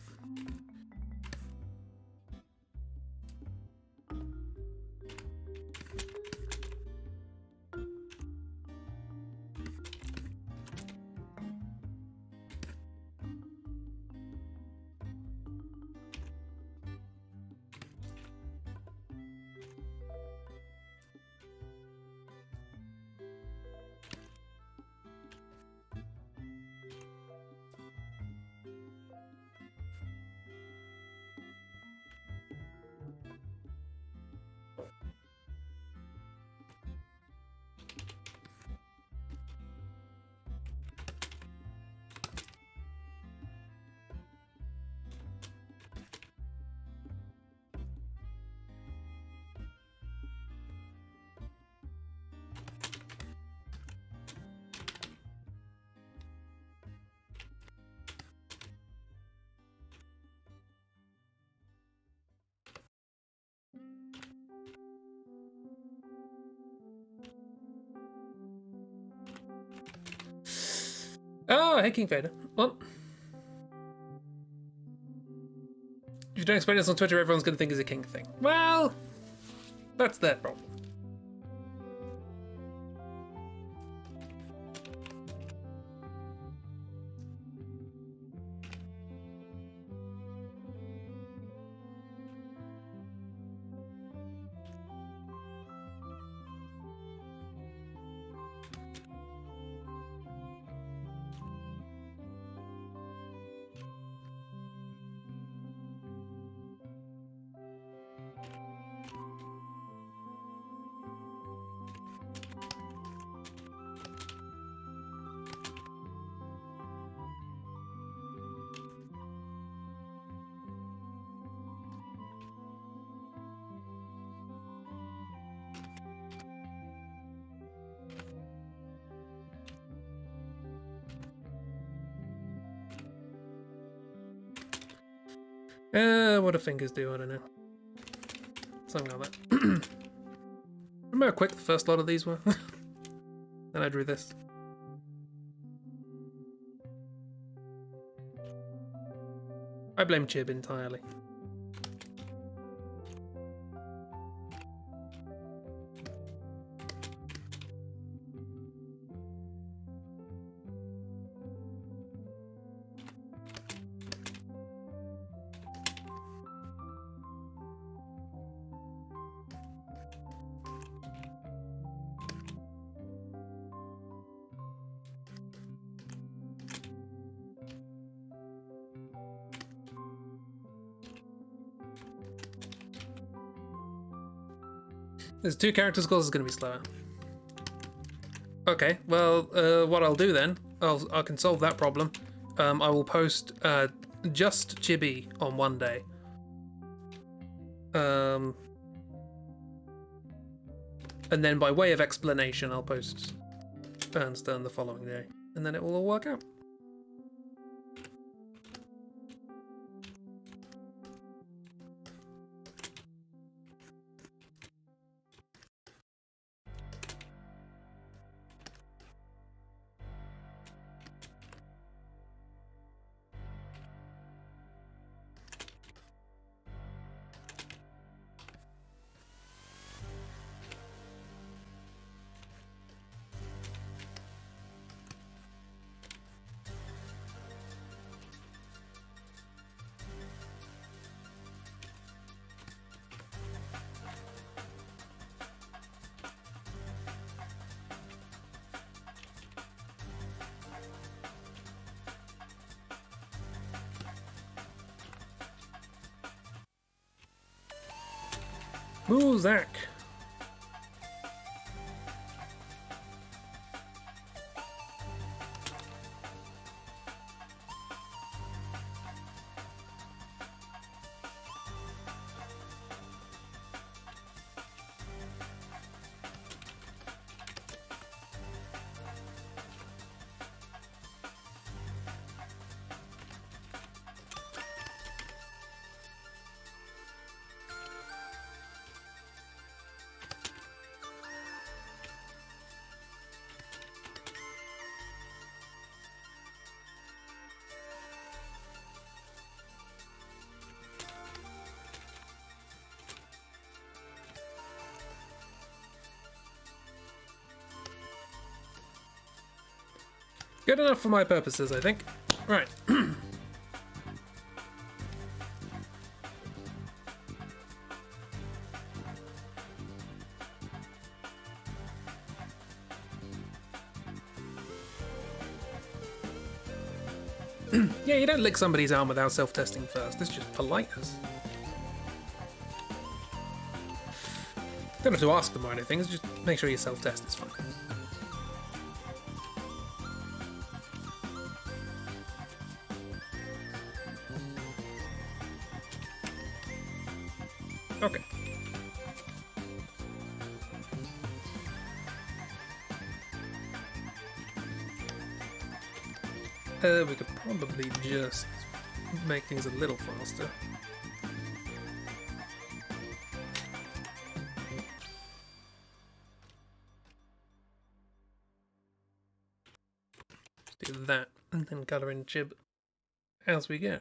Oh, hey, King Vader. Well, if you don't explain this on Twitter, everyone's going to think it's a King thing. Well, that's their problem. What do fingers do? I don't know. Something like that. Remember how quick the first lot of these were? Then I drew this. I blame Chib entirely. There's 2 character scores is going to be slower. Okay, well, what I'll do then, I can solve that problem. I will post just Chibi on one day. And then by way of explanation, I'll post Ernstern the following day. And then it will all work out. Muzak. Good enough for my purposes, I think. Right. Yeah, you don't lick somebody's arm without self-testing first. It's just politeness. Don't have to ask them or anything. It's just make sure you self-test. It's fine. Okay. We could probably just make things a little faster. Let's do that, and then colour in Chib as we go.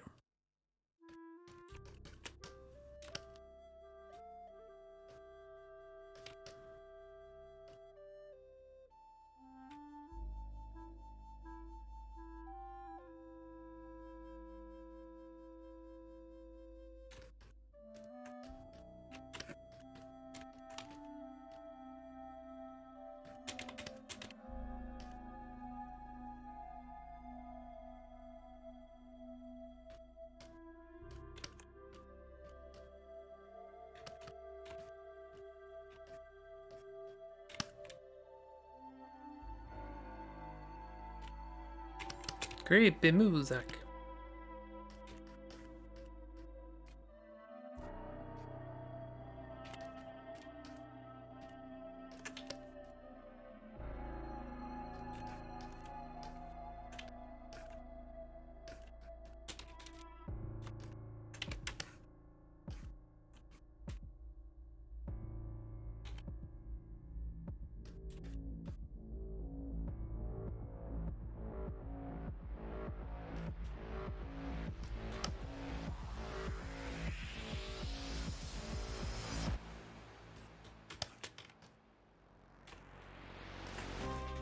Creepy Muzak.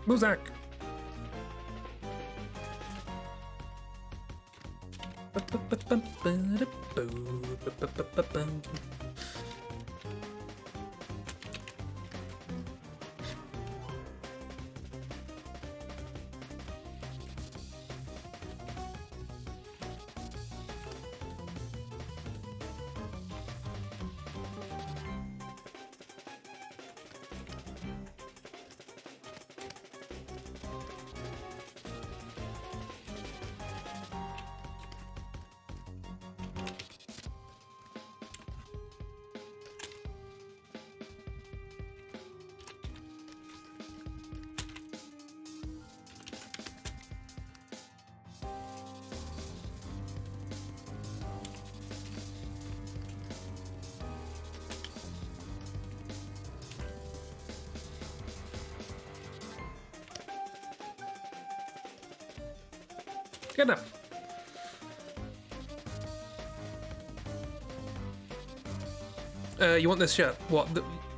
Muzak. Good enough. You want this shirt? What?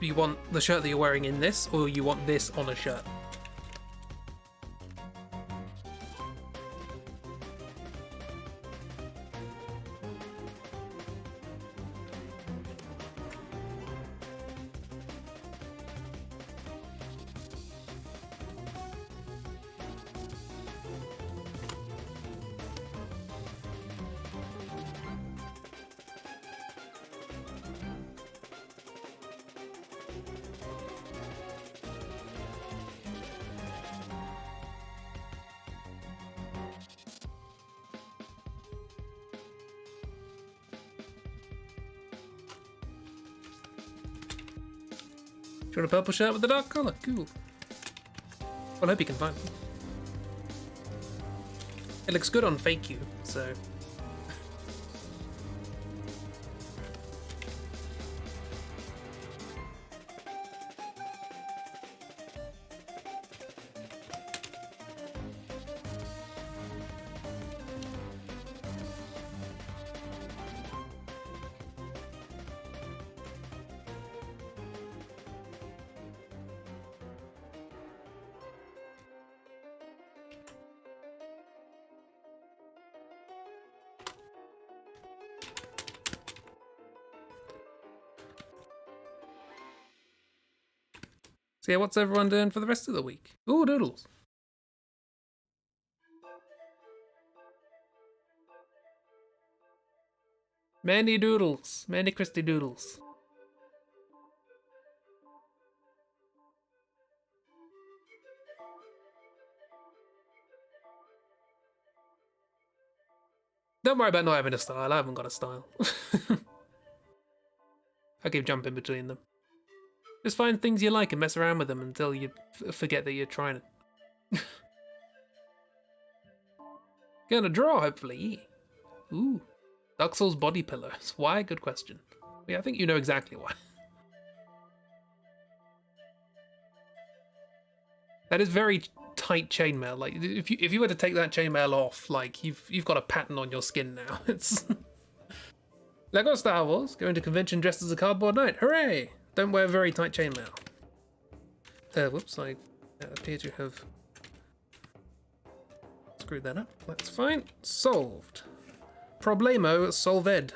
You want the shirt that you're wearing in this, or you want this on a shirt? You want a purple shirt with a dark collar? Cool. Well, I hope you can find it. It looks good on fake you, so. So yeah, what's everyone doing for the rest of the week? Ooh, doodles. Many doodles. Many Christy doodles. Don't worry about not having a style. I haven't got a style. I keep jumping between them. Just find things you like and mess around with them until you forget that you're trying it. Gonna draw, hopefully. Ooh. Dark Souls body pillows. Why? Good question. Yeah, I think you know exactly why. That is very tight chainmail. Like if you were to take that chainmail off, like you've got a pattern on your skin now. It's Lego Star Wars going to convention dressed as a cardboard knight. Hooray! Don't wear very tight chainmail. Whoops, I appear to have screwed that up. That's fine. Solved. Problemo solved.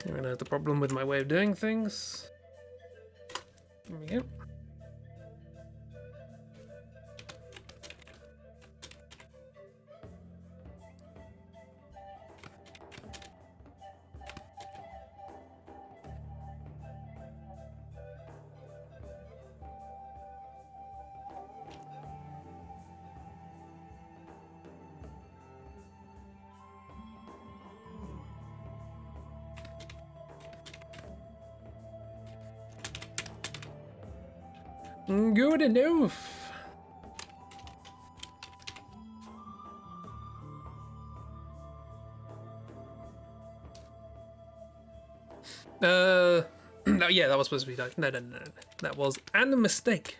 I'm gonna have the problem with my way of doing things. There we go. Good enough. No, yeah, that was supposed to be like, no. That was a mistake.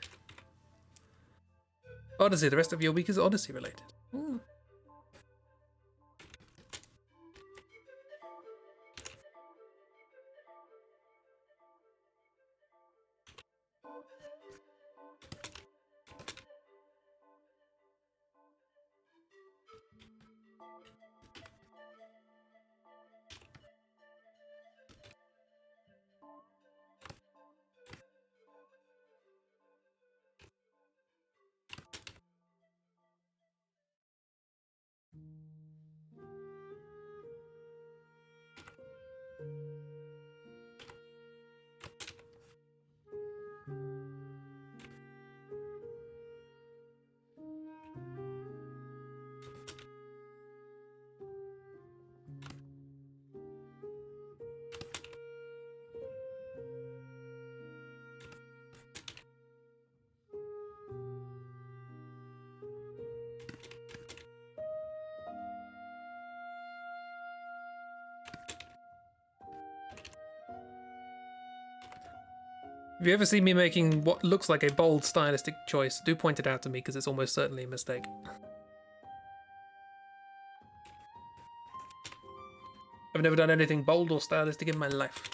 Odyssey, the rest of your week is Odyssey related. Ooh. If you ever see me making what looks like a bold stylistic choice, do point it out to me because it's almost certainly a mistake. I've never done anything bold or stylistic in my life.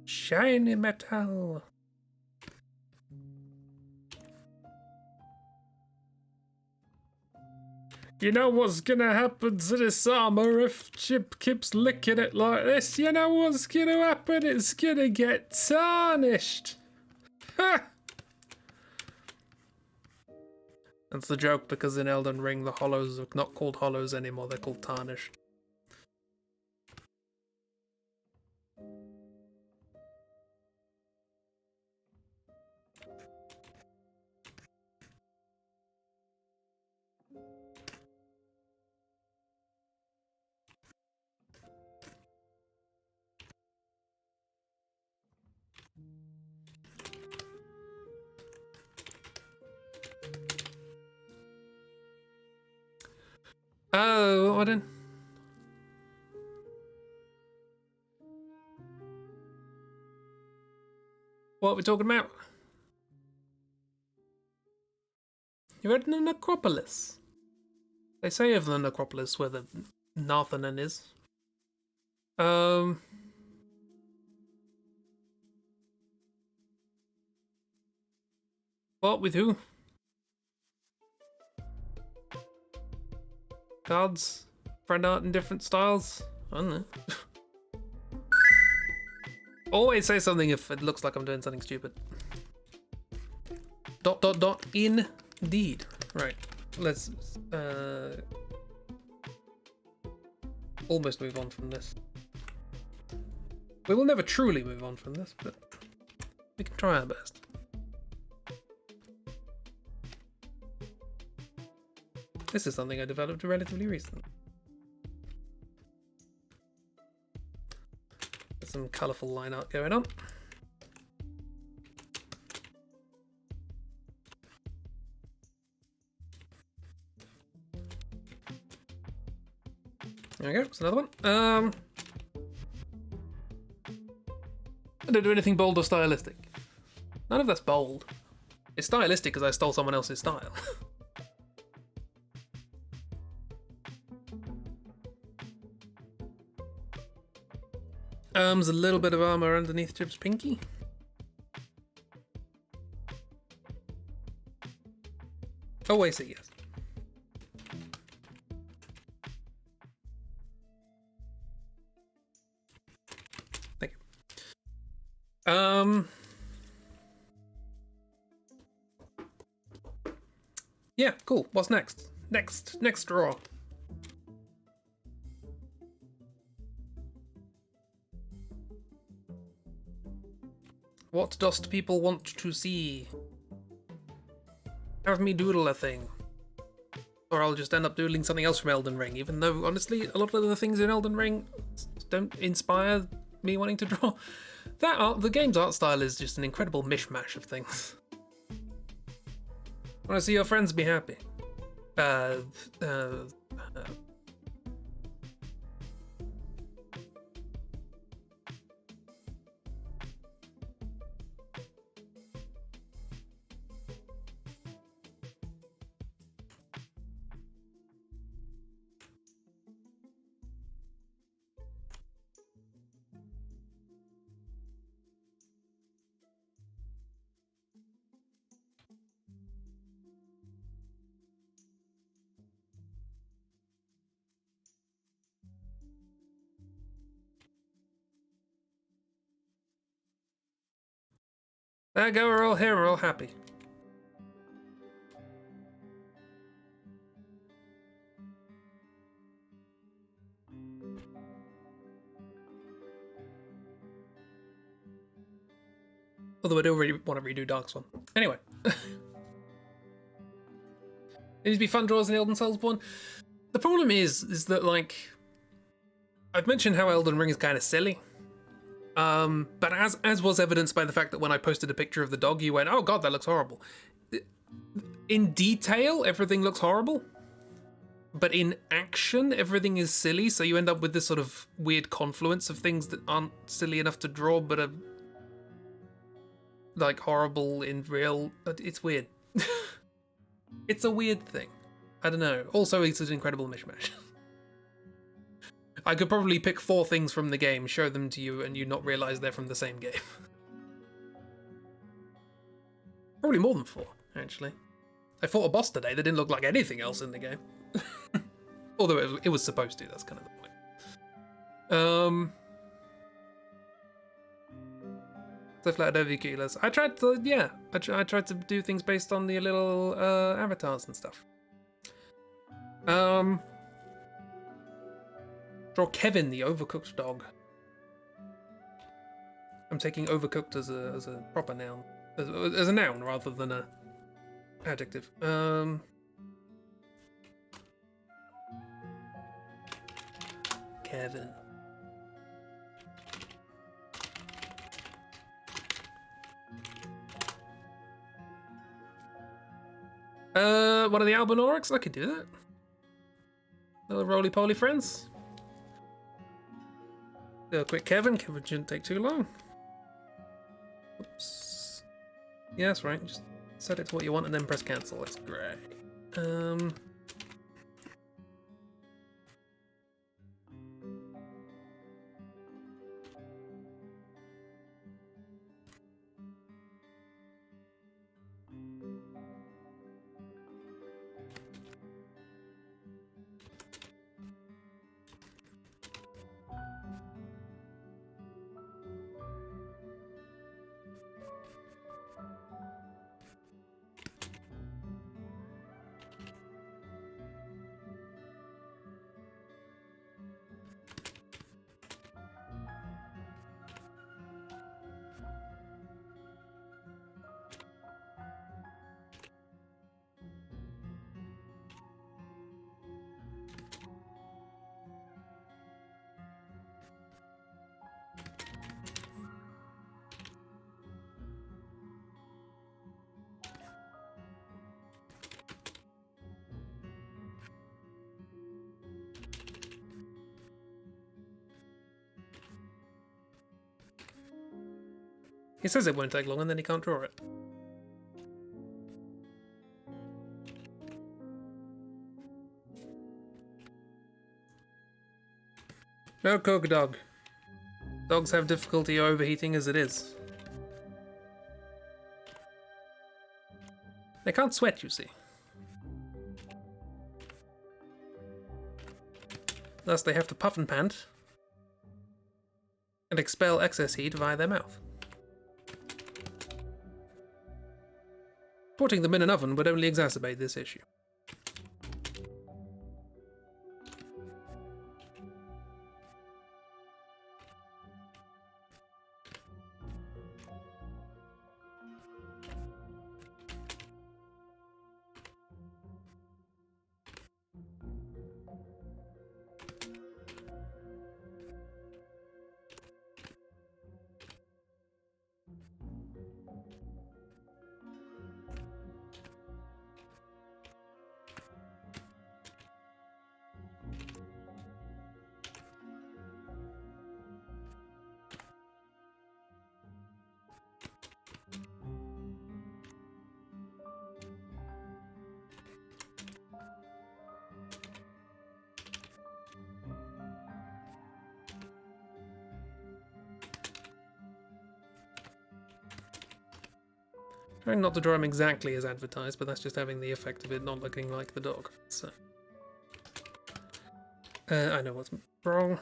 Shiny metal. You know what's gonna happen to this armor if Chip keeps licking it like this? You know what's gonna happen? It's gonna get tarnished. Ha! That's the joke, because in Elden Ring the hollows are not called hollows anymore, they're called tarnished. Oh, what in? What are we talking about? You read the necropolis? They say of the necropolis where the Narthanen is. What, with who? Cards? Friend art in different styles? I don't know. Always say something if it looks like I'm doing something stupid. ... Indeed. Right. Let's almost move on from this. We will never truly move on from this, but we can try our best. This is something I developed relatively recently. There's some colourful line art going on. There we go, it's another one. I don't do anything bold or stylistic. None of that's bold. It's stylistic because I stole someone else's style. There's a little bit of armor underneath Chip's pinky. Oh, I see, yes. Thank you. Yeah, cool. What's next? Next draw. What dost people want to see? Have me doodle a thing. Or I'll just end up doodling something else from Elden Ring, even though, honestly, a lot of the things in Elden Ring don't inspire me wanting to draw. The game's art style is just an incredible mishmash of things. I want to see your friends be happy. There you go, we're all here, we're all happy. Although I do really want to redo Dark Swan. Anyway. It needs to be fun draws in the Elden Souls one. The problem is that, like, I've mentioned how Elden Ring is kind of silly. But as was evidenced by the fact that when I posted a picture of the dog, you went, "Oh God, that looks horrible." In detail, everything looks horrible, but in action, everything is silly. So you end up with this sort of weird confluence of things that aren't silly enough to draw, but are like horrible in real. It's weird. It's a weird thing. I don't know. Also, it's an incredible mishmash. I could probably pick 4 things from the game, show them to you, and you not realize they're from the same game. Probably more than 4, actually. I fought a boss today that didn't look like anything else in the game. Although it was supposed to, that's kind of the point. So flat over kilos. I tried to, yeah, I tried to do things based on the little avatars and stuff. Draw Kevin, the overcooked dog. I'm taking overcooked as a proper noun, as a noun rather than a adjective. Kevin. One of the Albinorics? I could do that. Little roly-poly friends. Do a quick Kevin. Kevin shouldn't take too long. Oops. Yeah, that's right. Just set it to what you want and then press cancel. That's great. He says it won't take long and then he can't draw it. No cook dog. Dogs have difficulty overheating as it is. They can't sweat, you see. Thus they have to puff and pant and expel excess heat via their mouth. Putting them in an oven would only exacerbate this issue. Trying not to draw him exactly as advertised, but that's just having the effect of it not looking like the dog. So, I know what's wrong.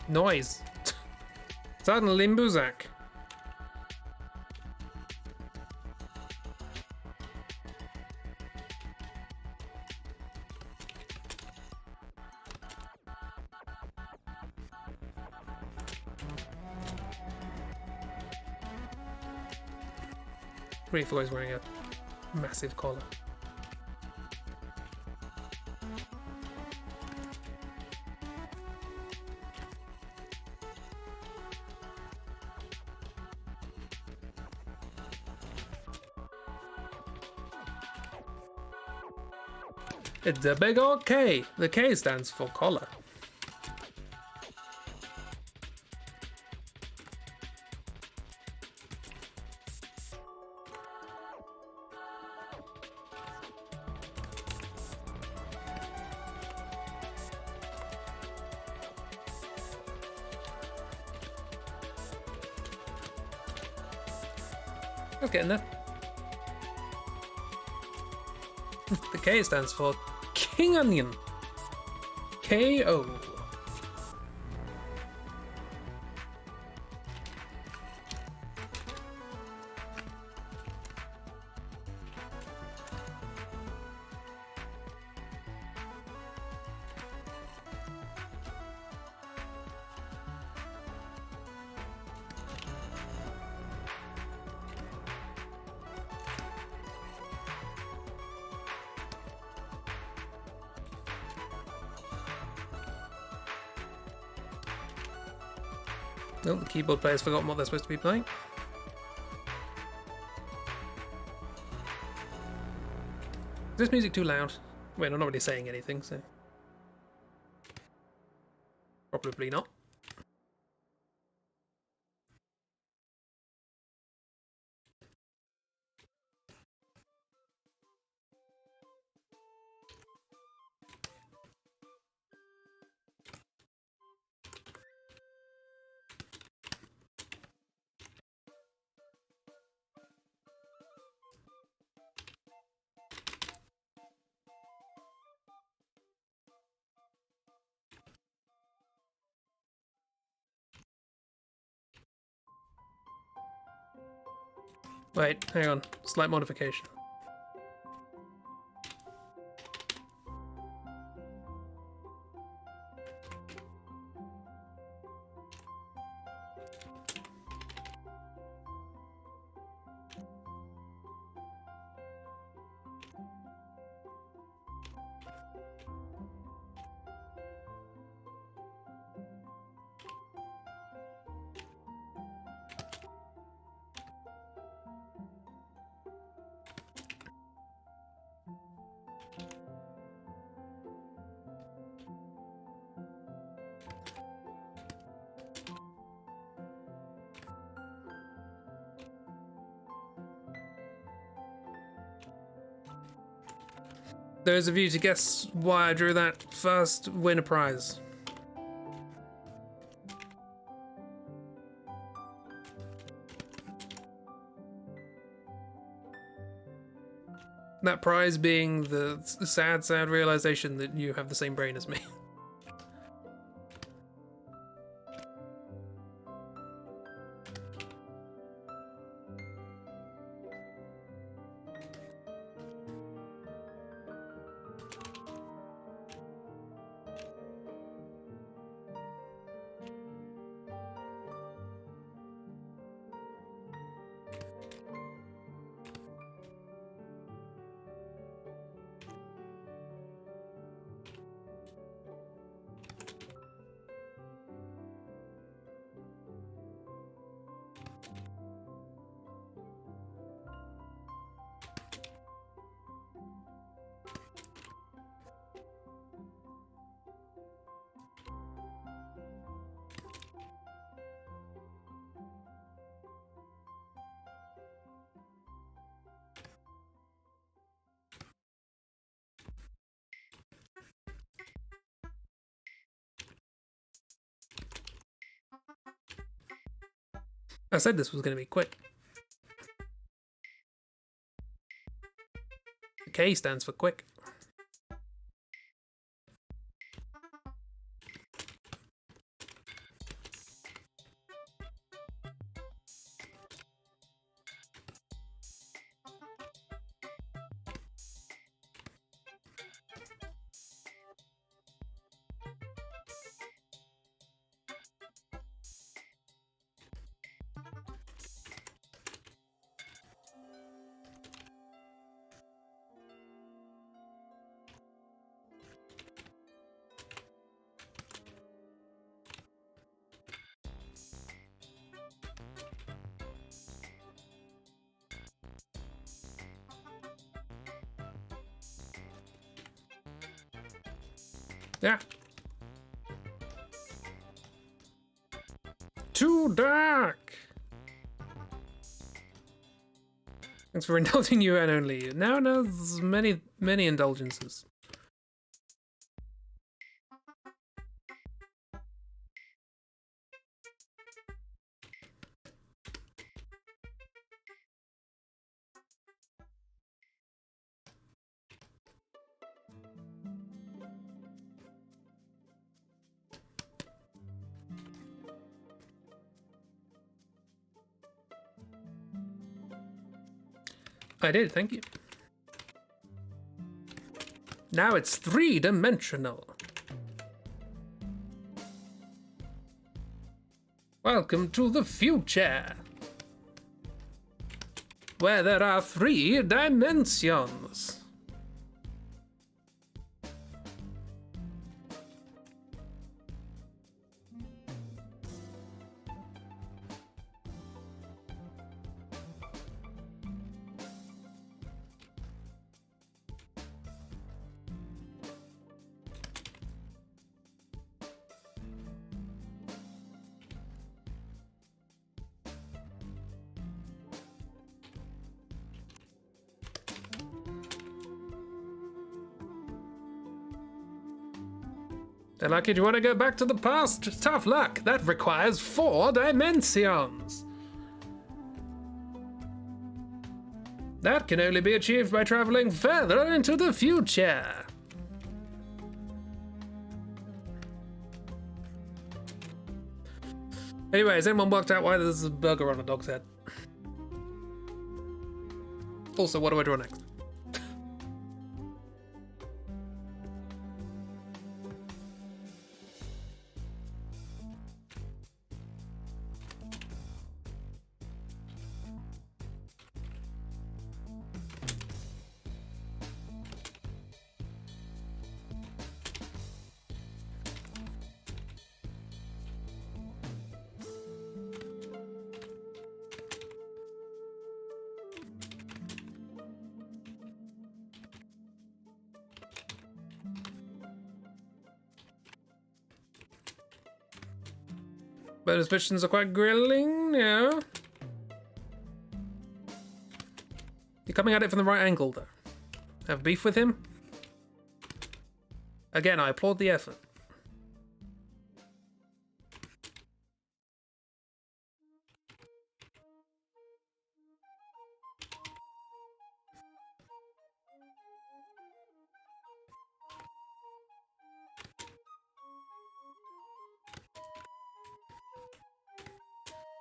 Noise. Sudden Limbuzak. Greyfly is wearing a massive collar. It's a big old K. The K stands for collar. Let's get in there. The K stands for King Onion. K.O. No, the keyboard player's forgotten what they're supposed to be playing. Is this music too loud? Wait, I'm not really saying anything, so... Probably not. Wait, hang on. Slight modification. Those of you to guess why I drew that first win a prize. That prize being the sad, sad realization that you have the same brain as me. I said this was going to be quick. The K stands for quick. Yeah. Too dark! Thanks for indulging you and only you. No, there's many indulgences. I did, thank you. Now it's 3-dimensional. Welcome to the future, where there are 3 dimensions. They're lucky you want to go back to the past. Tough luck. That requires 4 dimensions. That can only be achieved by traveling further into the future. Anyway, has anyone worked out why there's a burger on a dog's head? Also, what do I draw next? Bonus missions are quite grilling, yeah. You're coming at it from the right angle, though. Have beef with him? Again, I applaud the effort.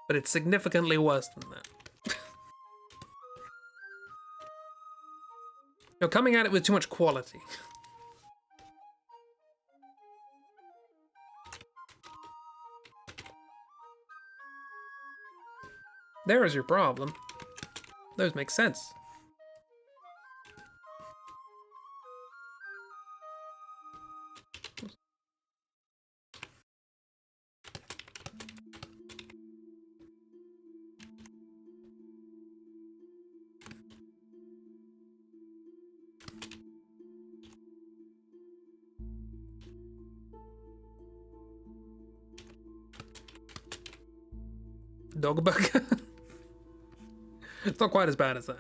But it's significantly worse than that. You're coming at it with too much quality. There is your problem. Those make sense. Dog burger? It's not quite as bad as that.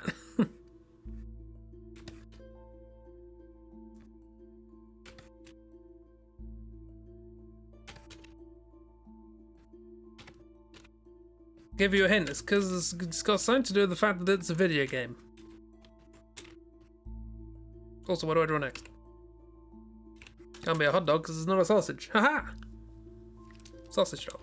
Give you a hint, it's because it's got something to do with the fact that it's a video game. Also, what do I draw next? Can't be a hot dog because it's not a sausage. Haha! Sausage dog.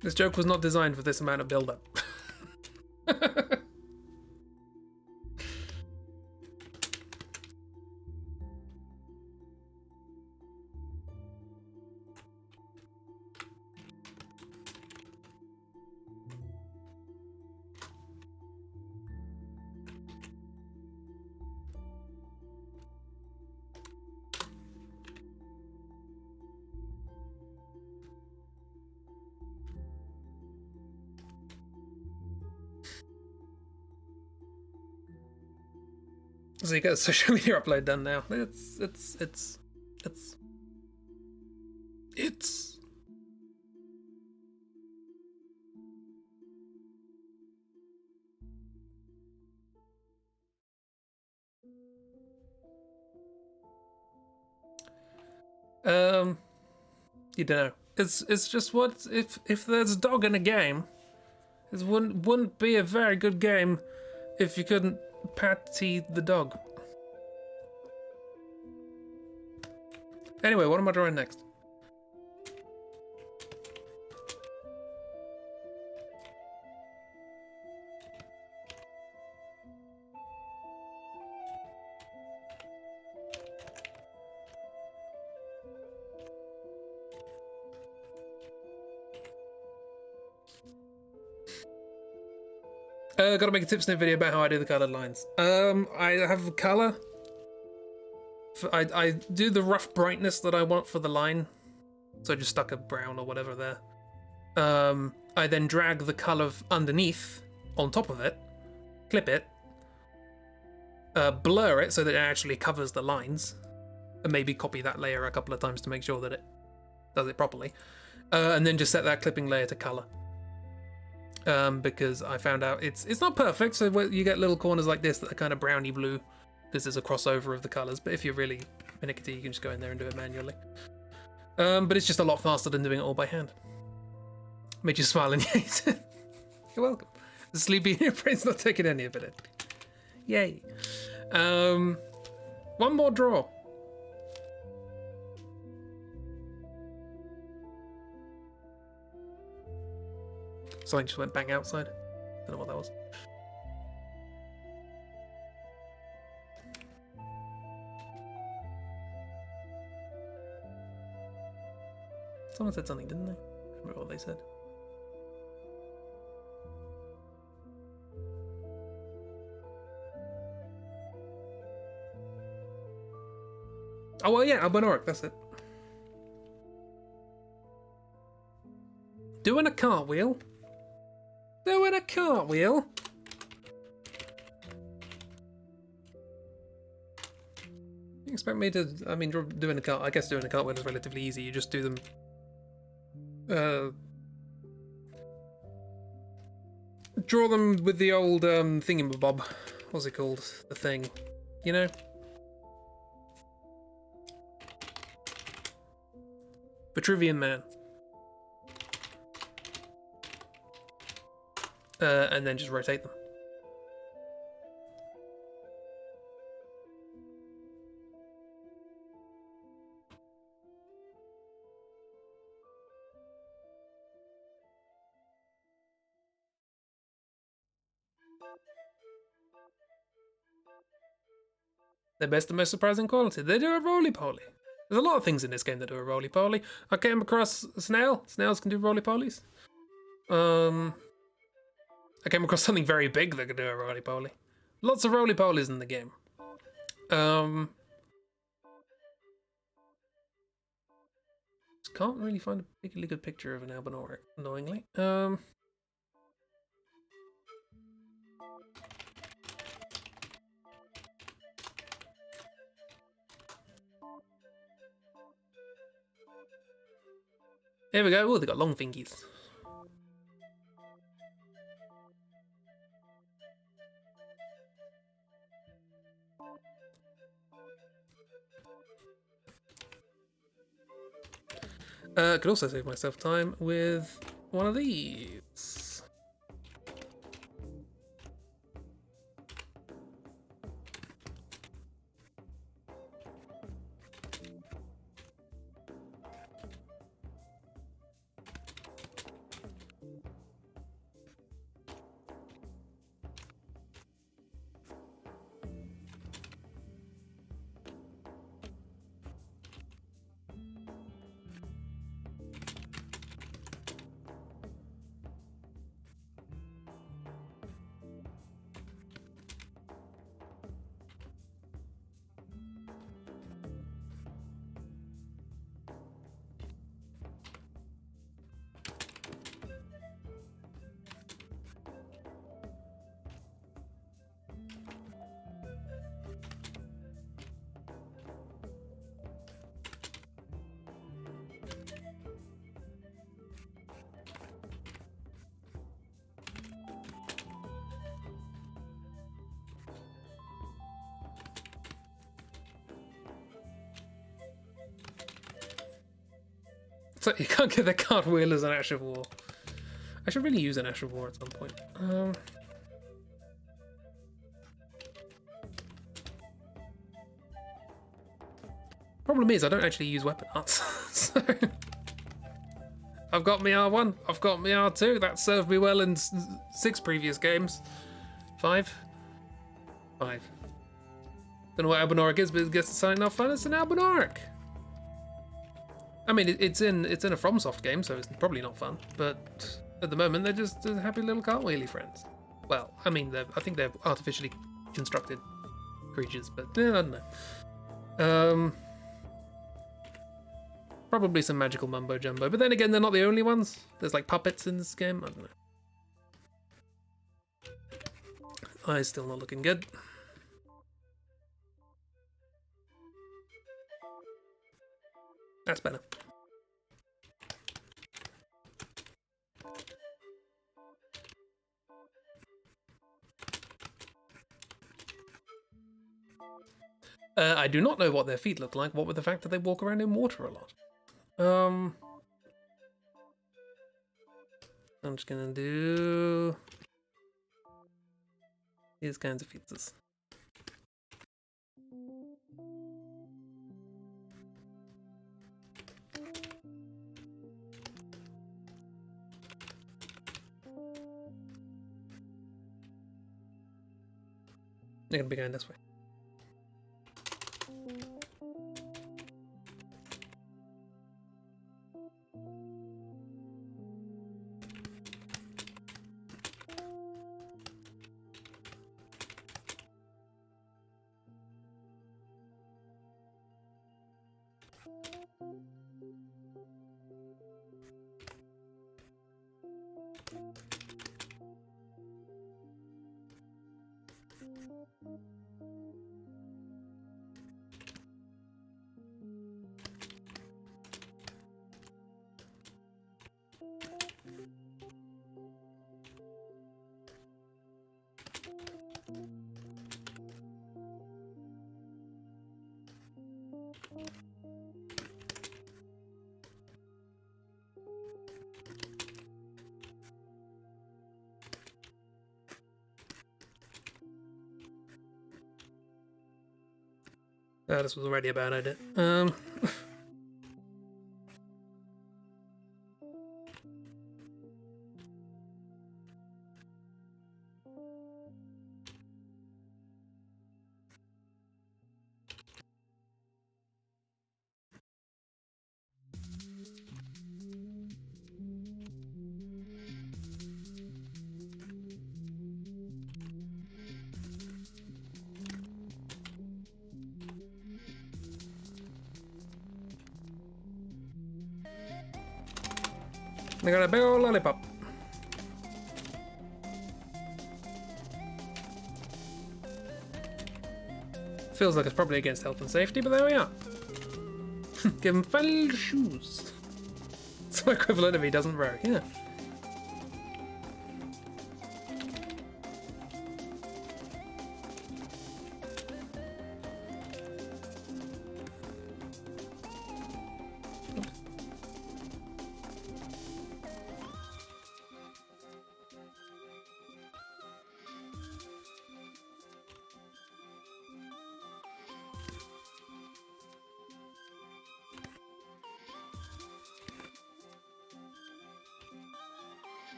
This joke was not designed for this amount of build-up. So you get a social media upload done now. It's you don't know. It's just what if there's a dog in a game, it wouldn't be a very good game if you couldn't patty the dog. Anyway, what am I drawing next? Gotta make a tips-snip video about how I do the colored lines. I have a color. I do the rough brightness that I want for the line. So I just stuck a brown or whatever there. I then drag the color underneath on top of it, clip it, blur it so that it actually covers the lines, and maybe copy that layer a couple of times to make sure that it does it properly, and then just set that clipping layer to color. Because I found out it's not perfect, so you get little corners like this that are kind of browny blue because there's a crossover of the colors, but if you're really finicky, you can just go in there and do it manually. But it's just a lot faster than doing it all by hand. Made you smile and you're welcome. The sleepy in your brain's not taking any of it in. Yay. One more draw. Something just went bang outside. Don't know what that was. Someone said something, didn't they? I don't remember what they said. Oh, well, yeah, Albinoric, that's it. Doing a cartwheel. Doing a cartwheel. You expect me to, I mean, I guess doing a cartwheel is relatively easy. You just do them, draw them with the old, thingamabob. What's it called? The thing. You know? Vitruvian Man. And then just rotate them. The best and most surprising quality. They do a roly-poly. There's a lot of things in this game that do a roly-poly. I came across a snail. Snails can do roly-polies. I came across something very big that could do a roly-poly. Lots of roly-polies in the game. Just can't really find a particularly good picture of an Albinoric, annoyingly. Here we go. Oh, they got long fingies. Could also save myself time with one of these. So you can't get the cartwheel as an Ash of War. I should really use an Ash of War at some point. Problem is, I don't actually use weapon arts. So I've got my R1, I've got my R2. That served me well in 6 previous games. 5? 5. Don't know what Albinauric is, but it gets something not fun. It's an Albinauric. I mean, it's in a FromSoft game, so it's probably not fun. But at the moment, they're just happy little cartwheely friends. Well, I mean, I think they're artificially constructed creatures, but I don't know. Probably some magical mumbo jumbo, but then again, they're not the only ones. There's like puppets in this game. I don't know. Eyes still not looking good. That's better. I do not know what their feet look like, what with the fact that they walk around in water a lot. I'm just gonna do these kinds of features. They're gonna be going this way. This was already a bad idea. They got a big old lollipop. Feels like it's probably against health and safety, but there we are. Give him fell shoes. It's my equivalent if he doesn't row, yeah.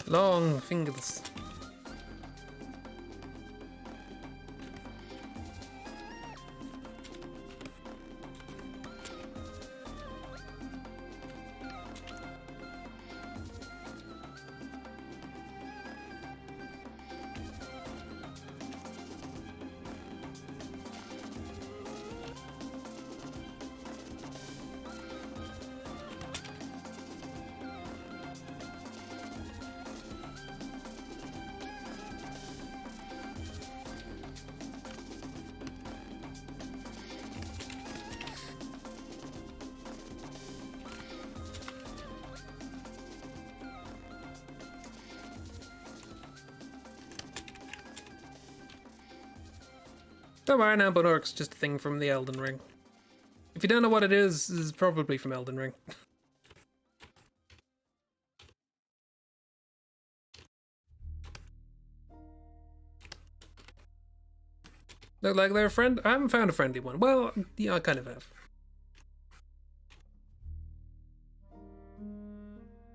Long fingers. Don't worry now, but Orc's just a thing from the Elden Ring. If you don't know what it is, it's probably from Elden Ring. Look like they're a friend? I haven't found a friendly one. Well, yeah, I kind of have.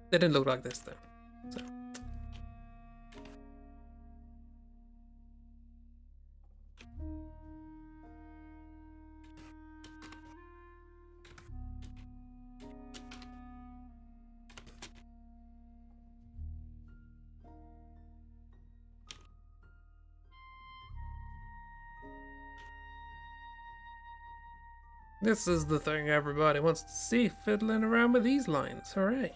They didn't look like this, though. So. This is the thing everybody wants to see, fiddling around with these lines. Hooray.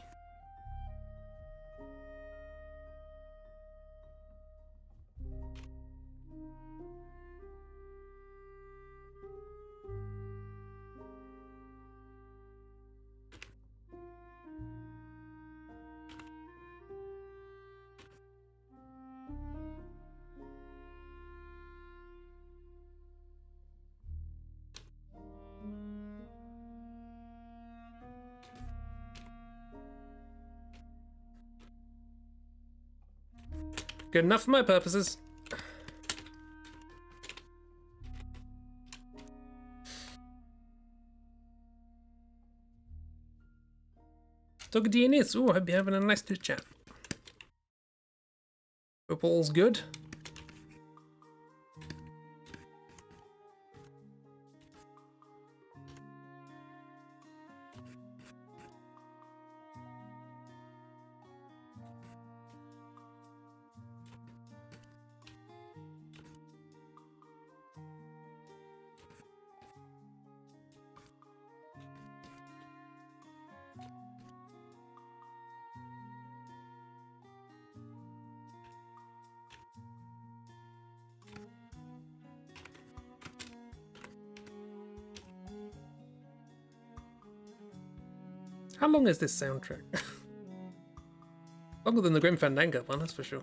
Good enough for my purposes. Talking to you, Nis. Ooh, I hope you're having a nice chat. Hope all's good. How long is this soundtrack? Longer than the Grim Fandango one, that's for sure.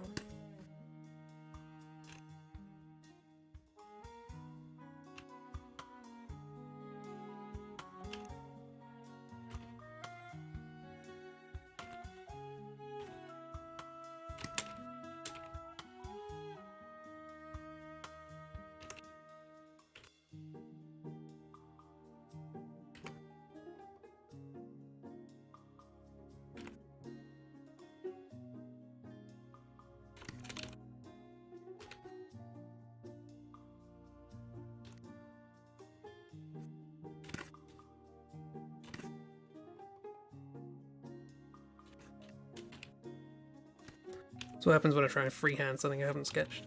That's what happens when I try and freehand something I haven't sketched.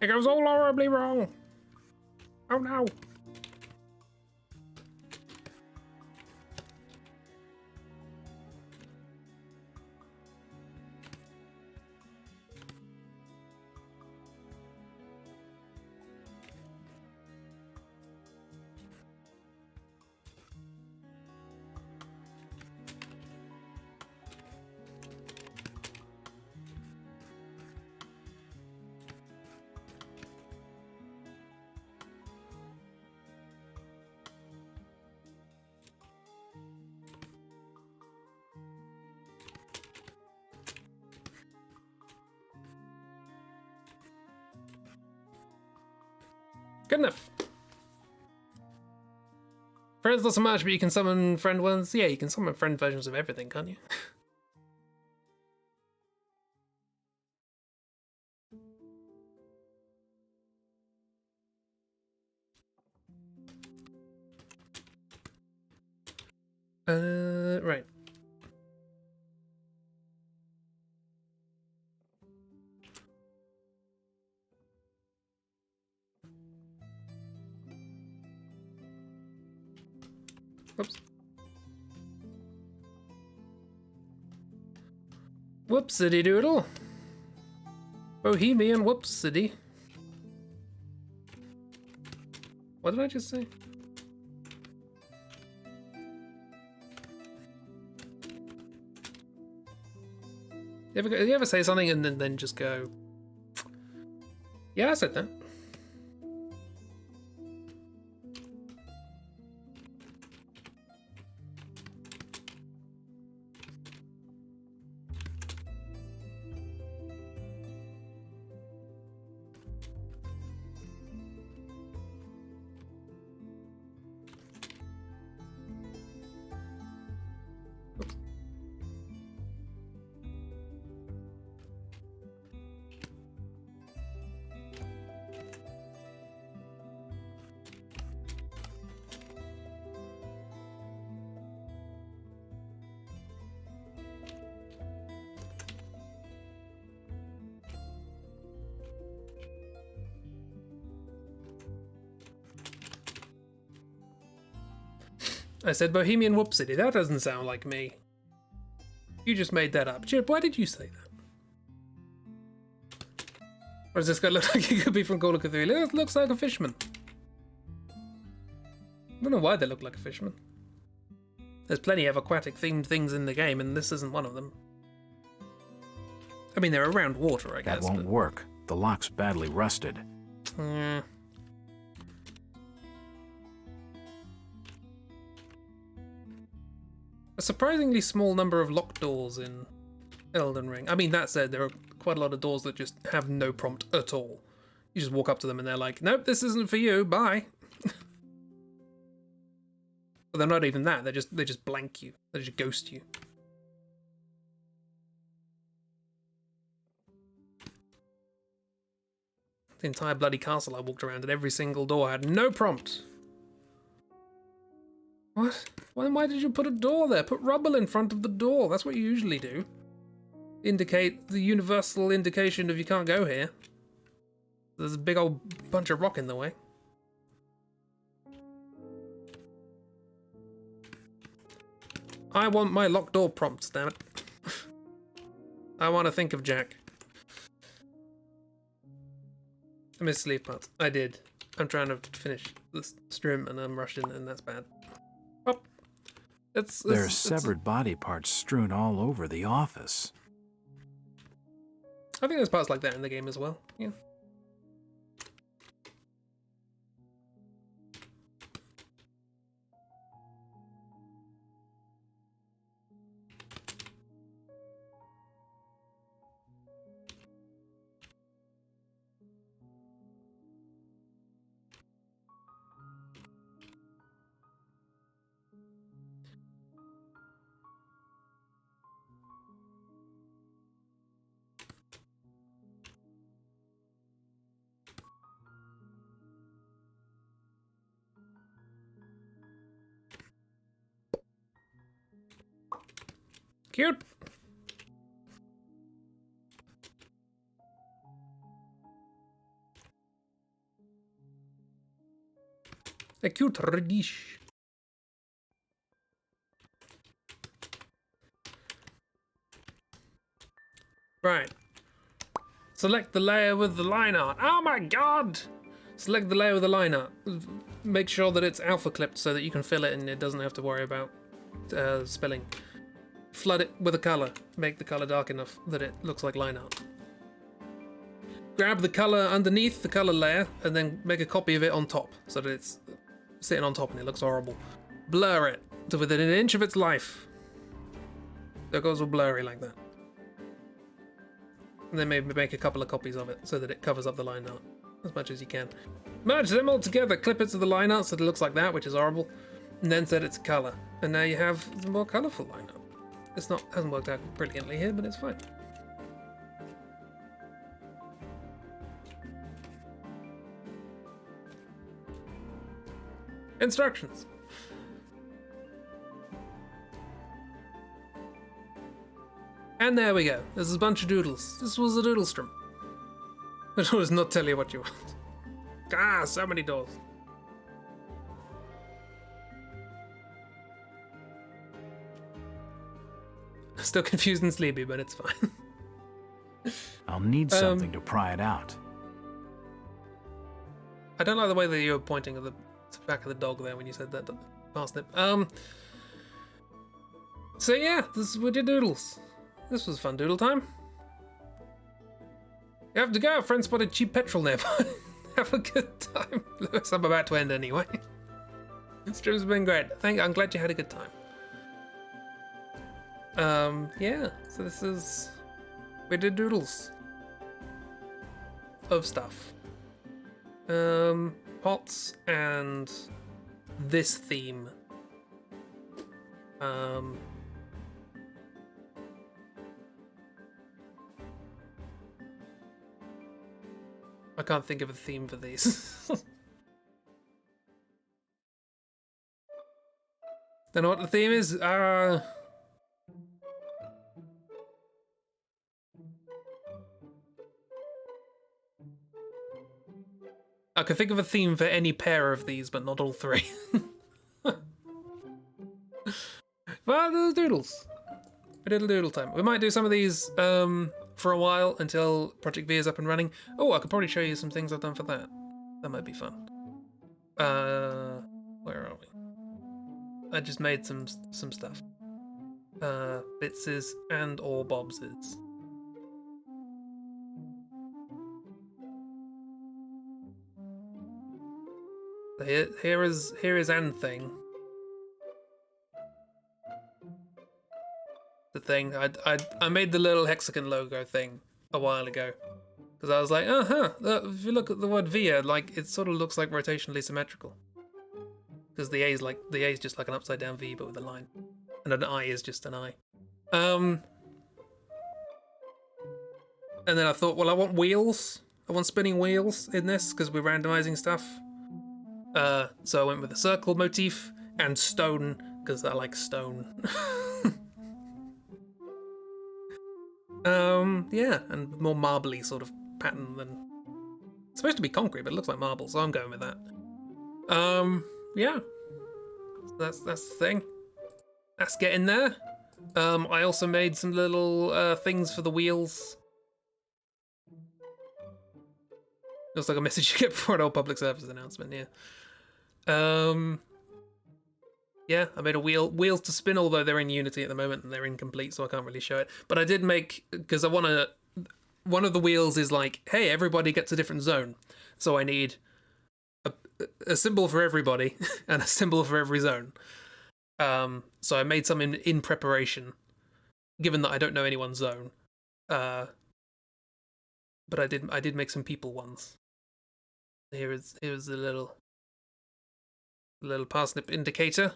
It goes all horribly wrong. Oh no. Good enough. Friends not so much, but you can summon friend ones. Yeah, you can summon friend versions of everything, can't you? Right. Whoops. Whoopsity doodle. Bohemian whoopsity. What did I just say? You ever say something and then just go, yeah, I said that. I said Bohemian Whoop City. That doesn't sound like me. You just made that up. Chip, why did you say that? Or does this guy look like he could be from Call of Cthulhu? It looks like a fisherman. I don't know why they look like a fisherman. There's plenty of aquatic themed things in the game, and this isn't one of them. I mean, they're around water, I guess. That won't work. The lock's badly rusted. A surprisingly small number of locked doors in Elden Ring. I mean, that said, there are quite a lot of doors that just have no prompt at all. You just walk up to them and they're like, nope, this isn't for you, bye. But they're not even that, they just blank you. They just ghost you. The entire bloody castle I walked around and every single door had no prompt. What? Why did you put a door there? Put rubble in front of the door. That's what you usually do. Indicate the universal indication of you can't go here. There's a big old bunch of rock in the way. I want my locked door prompts, damn it. I want to think of Jack. I missed sleep parts. I did. I'm trying to finish this stream and I'm rushing and that's bad. Oh, There's severed body parts strewn all over the office. I think there's parts like that in the game as well. Yeah. Cute. A cute radish. Right. Select the layer with the line art. Oh my god! Select the layer with the line art. Make sure that it's alpha clipped so that you can fill it and it doesn't have to worry about spelling. Flood it with a color. Make the color dark enough that it looks like line art. Grab the color underneath the color layer and then make a copy of it on top so that it's sitting on top and it looks horrible. Blur it to within an inch of its life. So it goes all blurry like that. And then maybe make a couple of copies of it so that it covers up the line art as much as you can. Merge them all together, clip it to the line art so that it looks like that, which is horrible. And then set it to color. And now you have the more colorful line art. Hasn't worked out brilliantly here, but it's fine. Instructions. And there we go. There's a bunch of doodles. This was a doodle stream. It does not tell you what you want. Ah, so many doors. Still confused and sleepy, but it's fine. I'll need something to pry it out. I don't like the way that you were pointing at the back of the dog there when you said that, Parsnip. So yeah, we did doodles. This was fun doodle time. You have to go. Friend spotted cheap petrol nearby. Have a good time. Lewis, I'm about to end anyway. This trip's been great. I'm glad you had a good time. Yeah, so we did doodles of stuff. Pots and this theme. I can't think of a theme for these. Don't know what the theme is? I could think of a theme for any pair of these, but not all three. Well, the doodles. Doodle time. We might do some of these for a while until Project V is up and running. Oh, I could probably show you some things I've done for that. That might be fun. Where are we? I just made some stuff. Bitses and or Bobses. Here is an thing. The thing I made the little hexagon logo thing a while ago because I was like, if you look at the word via, like it sort of looks like rotationally symmetrical because the A is just like an upside down V but with a line, and an I is just an I. And then I thought, well, I want wheels. I want spinning wheels in this because we're randomizing stuff. So I went with a circle motif and stone because I like stone. Yeah, and more marbly sort of pattern than it's supposed to be concrete, but it looks like marble, so I'm going with that. Yeah, that's the thing. That's getting there. I also made some little things for the wheels. Looks like a message you get before an old public service announcement. Yeah. Yeah, I made a wheels to spin, although they're in Unity at the moment and they're incomplete, so I can't really show it. But I did make, because I want to, one of the wheels is like, hey, everybody gets a different zone. So I need a symbol for everybody and a symbol for every zone. So I made some in preparation, given that I don't know anyone's zone. But I did make some people ones. Here is the little parsnip indicator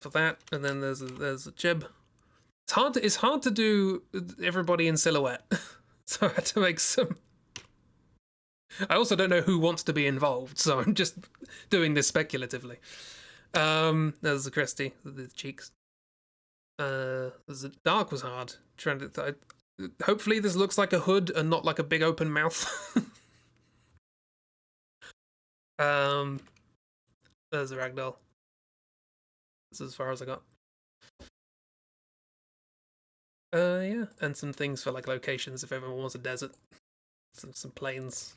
for that, and then there's a jib. It's hard to do everybody in silhouette, so I had to make some. I also don't know who wants to be involved, so I'm just doing this speculatively. There's the Christie, the cheeks. There's a dark was hard. Hopefully this looks like a hood and not like a big open mouth. There's a ragdoll. This is as far as I got. Yeah, and some things for like locations if everyone wants a desert. Some plains.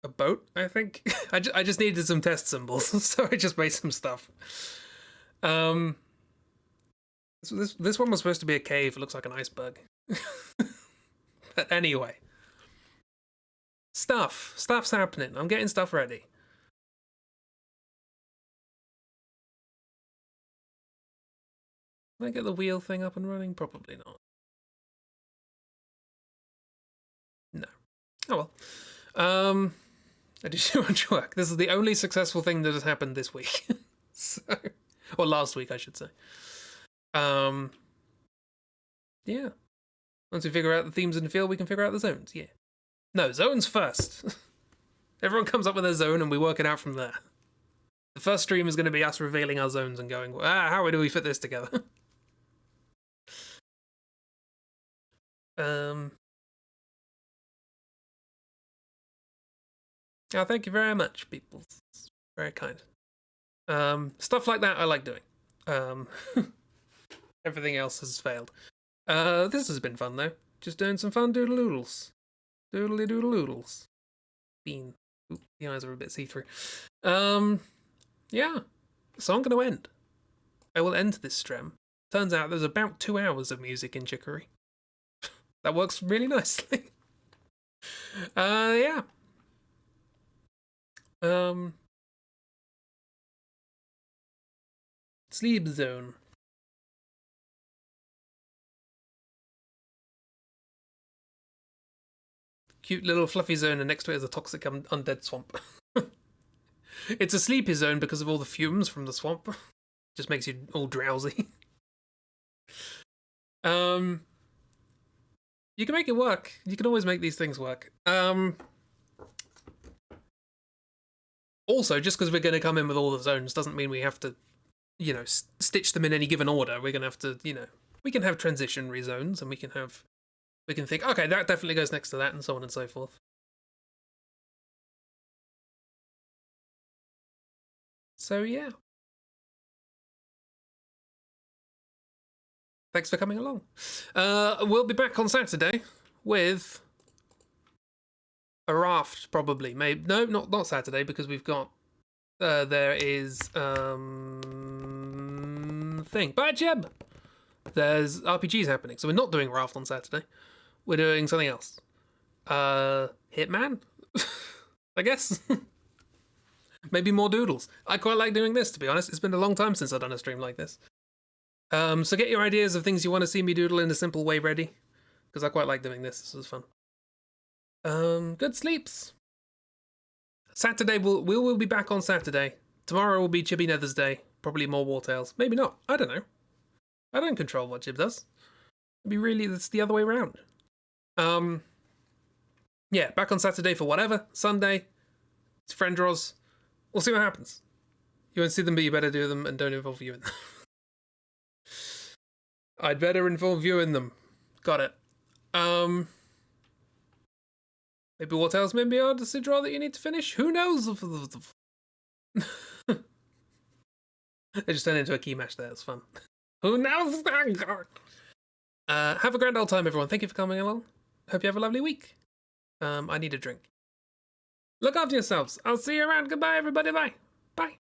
A boat, I think. I just needed some test symbols, so I just made some stuff. This one was supposed to be a cave. It looks like an iceberg. But anyway. Stuff's happening. I'm getting stuff ready. Can I get the wheel thing up and running? Probably not. No. Oh well. I do too much work. This is the only successful thing that has happened this week. So, or last week, I should say. Yeah. Once we figure out the themes in the field, we can figure out the zones. Yeah. No, zones first. Everyone comes up with their zone and we work it out from there. The first stream is going to be us revealing our zones and going, how do we fit this together? Oh, thank you very much, people. It's very kind. Stuff like that I like doing. Everything else has failed. This has been fun though. Just doing some fun doodle-oodles. Doodly-doodle-oodles. Bean. Ooh, the eyes are a bit see-through. Yeah. So I'm going to end. I will end this stream. Turns out there's about 2 hours of music in Chicory. That works really nicely. Yeah. Sleep zone. Cute little fluffy zone, and next to it is a toxic undead swamp. It's a sleepy zone because of all the fumes from the swamp. Just makes you all drowsy. You can make it work. You can always make these things work. Also, just because we're going to come in with all the zones doesn't mean we have to, stitch them in any given order. We're going to have to, we can have transitionary zones, and we can think, okay, that definitely goes next to that, and so on and so forth. So yeah. thanks for coming along. We'll be back on Saturday with a raft, probably. Maybe no, not Saturday, because we've got there is thing. But Jeb, there's RPGs happening, so we're not doing raft on Saturday. We're doing something else. Hitman, I guess. Maybe more doodles. I quite like doing this, to be honest. It's been a long time since I've done a stream like this. So get your ideas of things you want to see me doodle in a simple way ready, because I quite like doing this. This was fun. Good sleeps. Saturday, we'll be back on Saturday. Tomorrow will be Chibi Nether's Day. Probably more War Tales. Maybe not. I don't know. I don't control what Chib does. It's the other way around. Yeah, back on Saturday for whatever. Sunday, it's friend draws. We'll see what happens. You won't see them, but you better do them and don't involve you in them. I'd better involve you in them. Got it. Maybe War Tales, maybe a Odyssey draw that you need to finish. Who knows? I just turned into a key match there. It's fun. Who knows? Have a grand old time, everyone. Thank you for coming along. Hope you have a lovely week. I need a drink. Look after yourselves. I'll see you around. Goodbye, everybody. Bye. Bye.